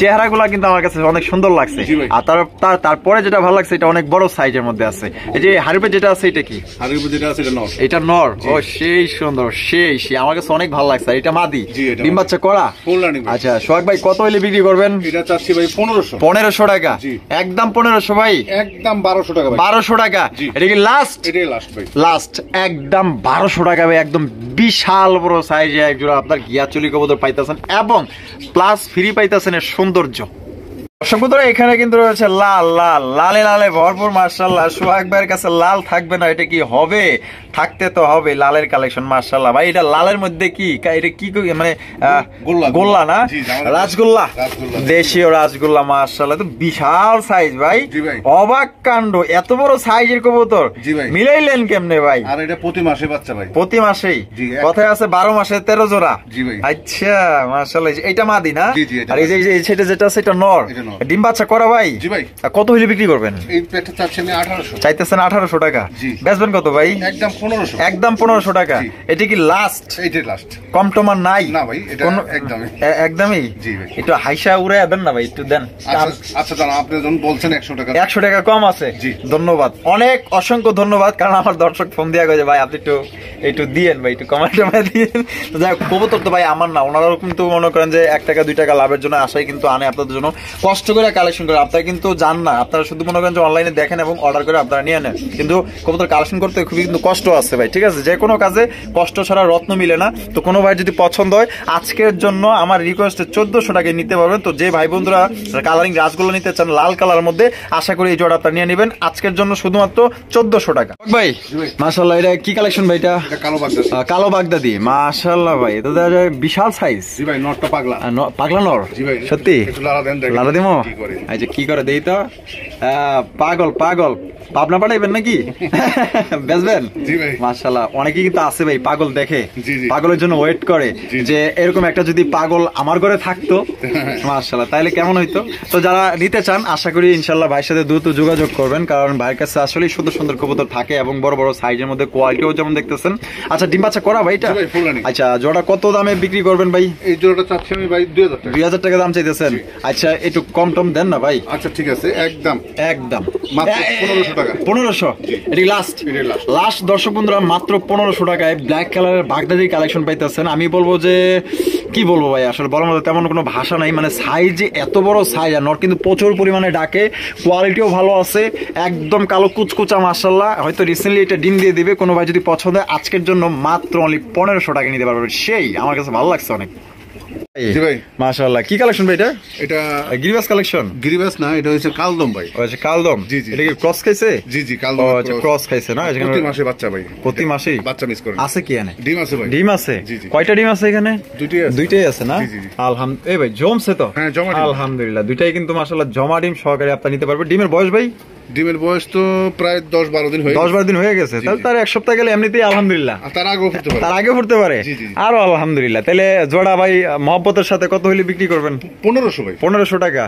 চেহারাগুলো কিন্তু আমার কাছে অনেক সুন্দর লাগছে। আর তারপরে যেটা ভালো লাগছে, এটা অনেক বড় সাইজের মধ্যে আছে। এই যে হারিপে যেটা আছে এটা কি? হারিপে যেটা আছে এটা নর। এটা নর। ও সেই সুন্দর, সেই আমার কাছে অনেক ভালো লাগছে। এটা মাদি, ডিম বাচ্চা করা। আচ্ছা সোহাগ ভাই, কত হলে বিক্রি করবেন? এটা চাচ্ছি ভাই 1500। 1500 টাকা একদম। 1500 ভাই একদম 1200 টাকা ভাই। 1200 টাকা এটা কি লাস্ট? এটাই লাস্ট ভাই, লাস্ট একদম 1200 টাকা ভাই। একদম বিশাল বড় সাইজে এক জোড়া আপনার ঘিয়াচুলি কবুতর পাইতেছেন এবং প্লাস ফ্রি পাইতেছেন এর সৌন্দর্য। দর্শক বন্ধুরা, এখানে কিন্তু রয়েছে লালে লালে ভরপুর। মাশাআল্লাহ, সোহাগ ভাইয়ের কাছে লাল থাকবে না এটা কি হবে? থাকতে তো হবে লালের কালেকশন। মাশাআল্লাহ ভাই, এটা লালের মধ্যে কি এটা কি মানে গোল্লা না? রাজগোল্লা, দেশীয় রাজগোল্লা। মাশাআল্লাহ, তো বিশাল সাইজ ভাই, অবাক কাণ্ড। এত বড় সাইজের কবুতর মিলাইলেন কেমনে ভাই? আর এটা প্রতি মাসে বাচ্চা ভাই, প্রতি মাসেই। কথায় আছে 12 মাসে 13 জোড়া। আচ্ছা মাশাআল্লাহ, এটা মাদি না? আর এই যে সেটা যেটা আছে এটা নর। ডিম বাচ্চা করা ভাই। কত হইলে বিক্রি করবেন? এই পেটটা চাচ্ছি আমি 1800। চাইতেছেন 1800 টাকা, বেচবেন কত ভাই? একদম 1500। একদম 1500 টাকা। এটা কি লাস্ট? এইটাই লাস্ট, কম টমার নাই না ভাই, এটা একদমই একদমই। জি ভাই, একটু হাইসা উড়ে দেন না ভাই, একটু দেন। আচ্ছা দাঁড়ান, আপনি যখন বলছেন 100 টাকা, 100 টাকা কম আছে। ধন্যবাদ, অনেক অসংখ্য ধন্যবাদ। কারণ আমার দর্শক ফোন দিয়া গেছে ভাই আপনি একটু দিয়েন ভাই, একটু কমাই দিয়েন। তো যাই হোক, কবুতর তো ভাই আমার না, ওনারাও কিন্তু মনে করেন যে 1 টাকা 2 টাকা লাভের জন্য আশাই কিন্তু আনে আপনাদের জন্য, কষ্ট করে কালেকশন করে। আপনারা কিন্তু জান না, আপনারা শুধু মনে করেন যে অনলাইনে দেখেন এবং অর্ডার করে আপনারা নিয়ে নেন, কিন্তু কবুতর কালেকশন করতে খুবই কিন্তু কষ্ট আছে ভাই। ঠিক আছে, যে কোনো কাজে কষ্ট ছাড়া রত্ন মিলে না। তো কোনো ভাই যদি পছন্দ হয়, আজকের জন্য আমার রিকোয়েস্টে 1400 টাকায় নিতে পারবেন। তো যে ভাই বন্ধুরা কালারিং রাজগুলো নিতে চান লাল কালার মধ্যে, আশা করি এই জোড়া আপনারা নিয়ে নেবেন আজকের জন্য শুধুমাত্র 1400 টাকা। ভাই মাশাআল্লাহ, এটা কি কালেকশন ভাই? এটা কালো বাগদাদি। মাশাআল্লাহ ভাই, এটা বিশাল সাইজ। জি ভাই, নরটা পাগলা নর। সত্যি লালা দিমো? আচ্ছা কি করে দেই তো? পাগল পাবনা পাঠাইবেন নাকি? বেচবেন? মাশাআল্লাহ, অনেকেই কিন্তু আছে ভাই পাগল দেখে, পাগলের জন্য ওয়েট করে যে এরকম একটা যদি পাগল আমার ঘরে থাকতো মাশাআল্লাহ তাইলে কেমন হইতো। তো যারা নিতে চান আশা করি ইনশাআল্লাহ ভাইয়ের সাথে দ্রুত যোগাযোগ করবেন, কারণ ভাইয়ের কাছে আসলেই সুন্দর সুন্দর কবুতর থাকে এবং বড় বড় সাইজের মধ্যে কোয়ালিটিও যেমন দেখতেছেন। আচ্ছা ডিম বাচ্চা করা ভাই এটা? আচ্ছা জোড়া কত দামে বিক্রি করবেন ভাই? এই জোড়াটা চাচ্ছি আমি ভাই 2000 টাকা দাম চাইতেছেন। আচ্ছা একটু কম টম দেন না ভাই। আচ্ছা ঠিক আছে, একদম মাত্র 1500 টাকা। 1500 এটি লাস্ট দর্শক বন্ধুরা, মাত্র 1500 টাকায় ব্ল্যাক কালারের বাগদাদি কালেকশন পাইতেছেন। আমি বলবো যে কি বলবো ভাই, আসলে বলার মতো তেমন কোনো ভাষা নাই। মানে সাইজ এত বড় সাইজ, আর নর কিন্তু প্রচুর পরিমাণে ডাকে, কোয়ালিটিও ভালো আছে, একদম কালো কুচকুচা। মাশাআল্লাহ, হয়তো রিসেন্টলি এটা ডিম দিয়ে দিবে। কোনো ভাই যদি পছন্দ হয় আজকের জন্য মাত্র অনলি 1500 টাকা নিতে পারবে। সেই আমার কাছে ভালো লাগছে অনেক। জি ভাই মাশাআল্লাহ, কি কালেকশন ভাই এটা? এটা গিরিবাস কালেকশন। গিরিবাস না, এটা হচ্ছে কালদম ভাই। আচ্ছা কালদম। জি এটা কি ক্রস খাইছে? জি কালদম। আচ্ছা ক্রস খাইছে না? প্রতি মাসে বাচ্চা ভাই, প্রতি মাসে বাচ্চা মিস করে। আছে কি এনে? ডিম আছে ভাই। ডিম আছে? কয়টা ডিম আছে এখানে? দুইটাই আছে না? আলহামদুলিল্লাহ। এই ভাই জমছে তো? হ্যাঁ জমা ডিম। আলহামদুলিল্লাহ, দুইটাই কিন্তু মাশাআল্লাহ জমা ডিম সহকারে আপনি নিতে পারবেন। ডিমের বয়স ভাই? ডিমের বয়স তো প্রায় 10-12 দিন হয়ে গেছে। 10-12 দিন হয়ে গেছে, তাহলে তার 1 সপ্তাহ গেলে এমনিতেই আলহামদুলিল্লাহ। তার আগেও ফুটতে পারে। আরো আলহামদুলিল্লাহ। তাহলে জোড়া ভাই মহব্বতের সাথে কত হইলে বিক্রি করবেন? 1500 ভাই। 1500 টাকা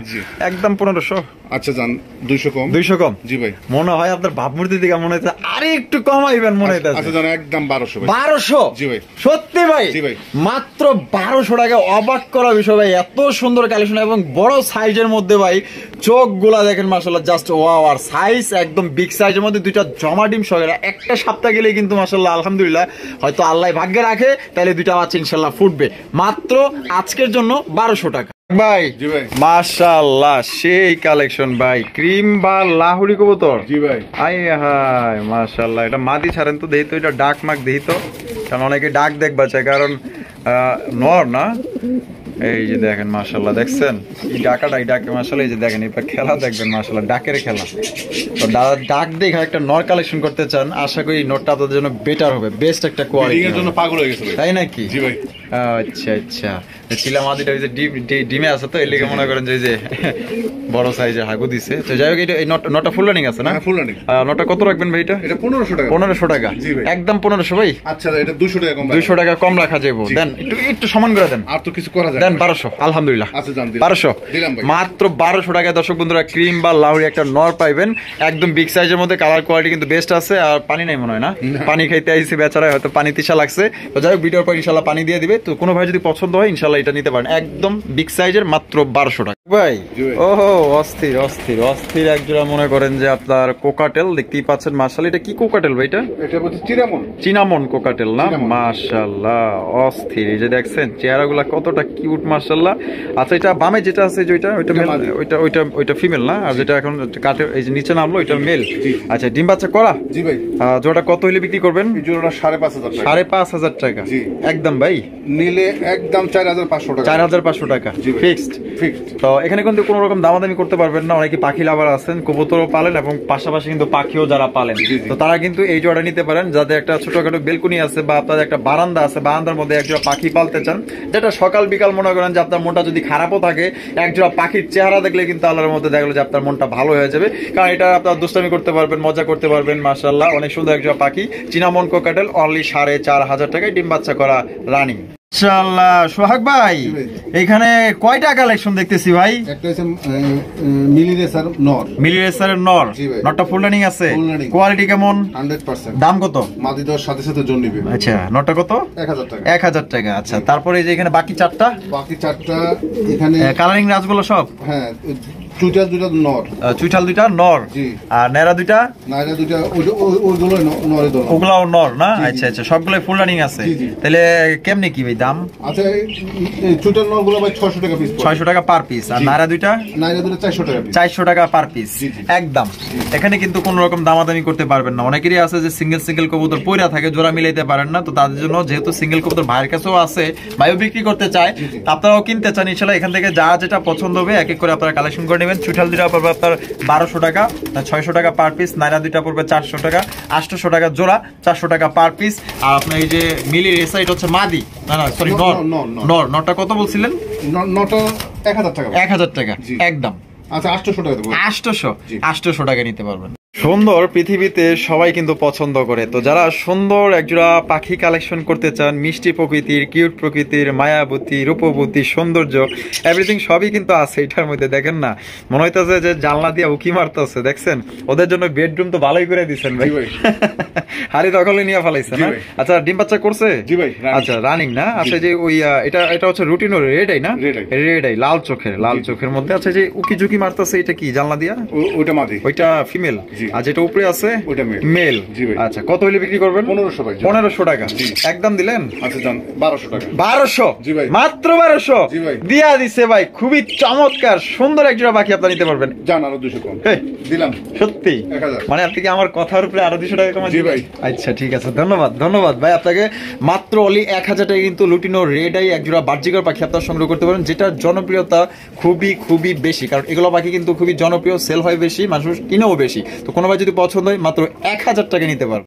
একদম 1500। আচ্ছা জান 200 কম। 200 কম? জি ভাই। মনে হয় আপনার ভাবমূর্তি থেকে মনে হচ্ছে আরে একটু কমাইবেন মনে হচ্ছে। আচ্ছা জান একদম 1200 ভাই। 1200? জি ভাই। সত্যি ভাই? জি ভাই। মাত্র 1200 টাকা। অবাক করা বিষয় ভাই, এত সুন্দর কালেকশন এবং বড় সাইজের মধ্যে ভাই। চোখগুলা দেখেন মাশাআল্লাহ, জাস্ট ওয়াও। আর সাইজ একদম বিগ সাইজের মধ্যে, দুইটা জমা ডিম সহকারে। একটা সপ্তাহ গেলে কিন্তু মাশাআল্লাহ আলহামদুলিল্লাহ, হয়তো আল্লাহ ভাগ্যে রাখে তাহলে দুইটা বাচ্চা ইনশাআল্লাহ ফুটবে। মাত্র আজকের জন্য 1200 টাকা। ভাই জি ভাই। মাশাআল্লাহ সেই কালেকশন ভাই, ক্রিম বা লাহুরি কবুতর। জি ভাই। আই হাই মাশাআল্লাহ, এটা মাদি ছাড়েন তো দেই তো, এটা ডাক মাক দেই তো, কারণ অনেকে ডাক দেখবা চায়, কারণ নর না। এই যে দেখেন মাশাআল্লাহ, দেখছেন এই ডাকাটা, এই ডাকে মাশাআল্লাহ, এই যে দেখেন এবার খেলা দেখবেন মাশাআল্লাহ, ডাকের খেলা। তো ডাক দেখে একটা নর কালেকশন করতে চান, আশা করি নরটা আপনাদের জন্য বেটার হবে, বেস্ট একটা কোয়ালিটি এর জন্য পাগল হয়ে গেছে ভাই। তাই নাকি? জি ভাই। আচ্ছা আচ্ছা, চিলা মাদিটা ওই যে ডিমে আছে তো, এর লিগে মনে করেন যে ওই যে বড় সাইজের হাগু দিছে। তো যাই হোক, এই নটটা ফুল রানিং আছে না? Full running. নটটা কত রাখবেন ভাই? এটা 1500 টাকা। 1500 টাকা? জি ভাই। একদম 1500 ভাই? আচ্ছা এটা 200 টাকা কম। 200 টাকা কম রাখা যাবে। দেন একটু সমান করে দেন। আর তো কিছু করা যায় দেন 1200। আলহামদুলিল্লাহ। আচ্ছা জান, 1200 দিলাম ভাই। মাত্র 1200 টাকায় দর্শক বন্ধুরা ক্রিম বা লাউরি একটা নর পাইবেন, একদম বিগ সাইজের মধ্যে, কালার কোয়ালিটি কিন্তু বেস্ট আছে। আর পানি নাই মনে হয় না? পানি খাইতে আইছে বেচারা, হয়তো পানি তৃষা লাগছে। তো যাই হোক, ভিডিওর পর ইনশাআল্লাহ পানি দিয়ে দিবে। তো কোনো ভাই যদি পছন্দ হয় ইনশাআল্লাহ এটা নিতে পারেন, একদম বিগ সাইজের, মাত্র 1200 টাকা ভাই। ওহো, অস্থির অস্থির অস্থির এক জোড়া মনে করেন যে আপনার কোকাটেল, দেখতেই পাচ্ছেন মাশাআল্লাহ। এটা কি কোকাটেল ভাই? এটা হচ্ছে চিনামন। চিনামন কোকাটেল না? চিনামন। মাশাআল্লাহ অস্থির, এই যে দেখছেন চেহারাগুলা কতটা কিউট মাশাআল্লাহ। আচ্ছা, এটা বামে যেটা আছে যে ওইটা ফিমেল না? আর যেটা এখন কাটে এই যে নিচে নামলো ওইটা মেল। আচ্ছা, ডিম বাচ্চা করা? জি ভাই। জোড়া কত হইলে বিক্রি করবেন? এই জোড়াটা 5500 টাকা। 5500 টাকা? জি। একদম ভাই? নিলে একদম 4500 টাকা। 4500 টাকা ফিক্সড? ফিক্সড। তো এখানে কিন্তু কোনো রকম দামাদামি করতে পারবেন না। অনেকে পাখি লাভার আছেন, কবুতরও পালেন এবং পাশাপাশি কিন্তু পাখিও যারা পালেন, তো তারা কিন্তু এই জোড়া নিতে পারেন। যাদের একটা ছোটখাটো বেলকুনি আছে বা আপনাদের একটা বারান্দা আছে, বারান্দার মধ্যে এক জোড়া পাখি পালতে চান, যেটা সকাল বিকাল মনে করেন যে আপনার মনটা যদি খারাপও থাকে, এক জোড়া পাখির চেহারা দেখলে কিন্তু আল্লাহর মধ্যে দেখলো যে আপনার মনটা ভালো হয়ে যাবে। কারণ এটা আপনার দুষ্টামি করতে পারবেন, মজা করতে পারবেন। মাশাআল্লাহ, অনেক সুন্দর এক জোড়া পাখি, চিনামন কোকাটেল, অনলি 4500 টাকায় ডিম বাচ্চা করা রানিং। মাশাআল্লাহ সোহাগ ভাই, এখানে কয়টা কালেকশন দেখতেছি ভাই? একটা হচ্ছে মিলি রেসার নর। মিলি রেসারের নর? জি ভাই। নটটা ফুল রানিং আছে? Full running. কোয়ালিটি কেমন? 100%। দাম কত? মাদি দেওয়ার সাথে সাথে জন নিবে। আচ্ছা, নটটা কত? 1000 টাকা। 1000 টাকা। আচ্ছা, তারপরে এই যে এখানে বাকি চারটা, বাকি চারটা এখানে কালারিং রাজগুলো সব? হ্যাঁ, চুইটাল দুইটা নর। চুইঠাল দুইটা নর? জি। আর নেরা দুইটা? নাইরা দুইটা, ওইগুলো নরে দল। ওগুলাও নর না? আচ্ছা আচ্ছা, সবগুলাই ফুল রানিং আছে। জি, জি। তাহলে কেমনে কি ভাই দাম? আচ্ছা, এই চুইটাল নরগুলো ভাই 600 টাকা পিস। 600 টাকা পার পিস। আর নাইরা দুইটা? নাইরা দুইটা 400 টাকা পিস। 400 টাকা পার পিস। জি, জি। একদম। এখানে কিন্তু কোন রকম দামাদামি করতে পারবেন না। অনেকেরই আছে যে সিঙ্গেল কবুতর পয়রা থাকে, জোড়া মিলাইতে পারেন না। তো তাদের জন্য যেহেতু সিঙ্গেল কবুতর ভাইয়ের কাছেও আছে, ভাইও বিক্রি করতে চায়, আপনারাও কিনতে চান, ইনশাআল্লাহ এখান থেকে যা যেটা পছন্দ হবে এক এক করে আপনারা কালেকশন করে নেবেন। চুইঠাল দুইটা পড়বে আপনার 1200 টাকা, 600 টাকা পার পিস। নাইরা দুইটা পড়বে 400 টাকা, 800 টাকা জোড়া, 400 টাকা পার পিস। আর আপনার এই যে মিলি রেসা, এটা হচ্ছে মাদি, না সরি নর। নরটা কত বলছিলেন? নটা 1000 টাকা। 1000 টাকা জি। একদম। আচ্ছা, 800 টাকা দেবো। 800 টাকা নিতে পারবেন। সুন্দর পৃথিবীতে সবাই কিন্তু পছন্দ করে। তো যারা সুন্দর একজোড়া পাখি কালেকশন করতে চান, মিষ্টি প্রকৃতির, কিউট প্রকৃতির, মায়াবতী, রূপবতী, সৌন্দর্য, এভরিথিং সবই কিন্তু আছে এটার মধ্যে। দেখেন না, মনে হইতেছে যে জানলা দিয়ে উকি মারতেছে। দেখছেন, ওদের জন্য বেডরুম তো ভালোই করে দিচ্ছেন ভাই। হাড়ি দখলে নিয়ে ফেলাইছে না? আচ্ছা, ডিম বাচ্চা করছে? জি ভাই। আচ্ছা, রানিং না? আচ্ছা, যে ওই এটা হচ্ছে রুটিন রেড আই না? রেড আই, লাল চোখের মধ্যে। আচ্ছা, যে উকি ঝুঁকি মারতেছে, এটা কি জানলা দিয়া? ওইটা মাদি। ওইটা ফিমেল? আর যেটা উপরে আছে ওইটা মেল। আচ্ছা, কত হইলে বিক্রি করবেন? 1500 ভাই। 1500 টাকা একদম দিলেন? আচ্ছা জান, 1200 টাকা। 1200? জি ভাই। মাত্র 1200 জি ভাই। দিয়া দিছে ভাই। খুবই চমৎকার সুন্দর একজোড়া বাকি আপনারা নিতে পারবেন। জান, আরো 200 কম দিলাম। সত্যি? 1000। মানে আপনি কি আমার কথার উপরে আরো 200 টাকা কমাই? জি ভাই। আচ্ছা, ঠিক আছে, ধন্যবাদ ভাই আপনাকে। মাত্র অনলি 1000 টাকা কিন্তু লুটিনো রেড আই একজোড়া বাহ্যিকর পাখি আপনারা সংগ্রহ করতে পারেন, যেটার জনপ্রিয়তা খুবই বেশি। কারণ এগুলো পাখি কিন্তু খুবই জনপ্রিয়, সেল হয় বেশি, মানুষ কিনেও বেশি। তো কোনো ভাই যদি পছন্দ হয় মাত্র 1000 টাকা নিতে পারবেন।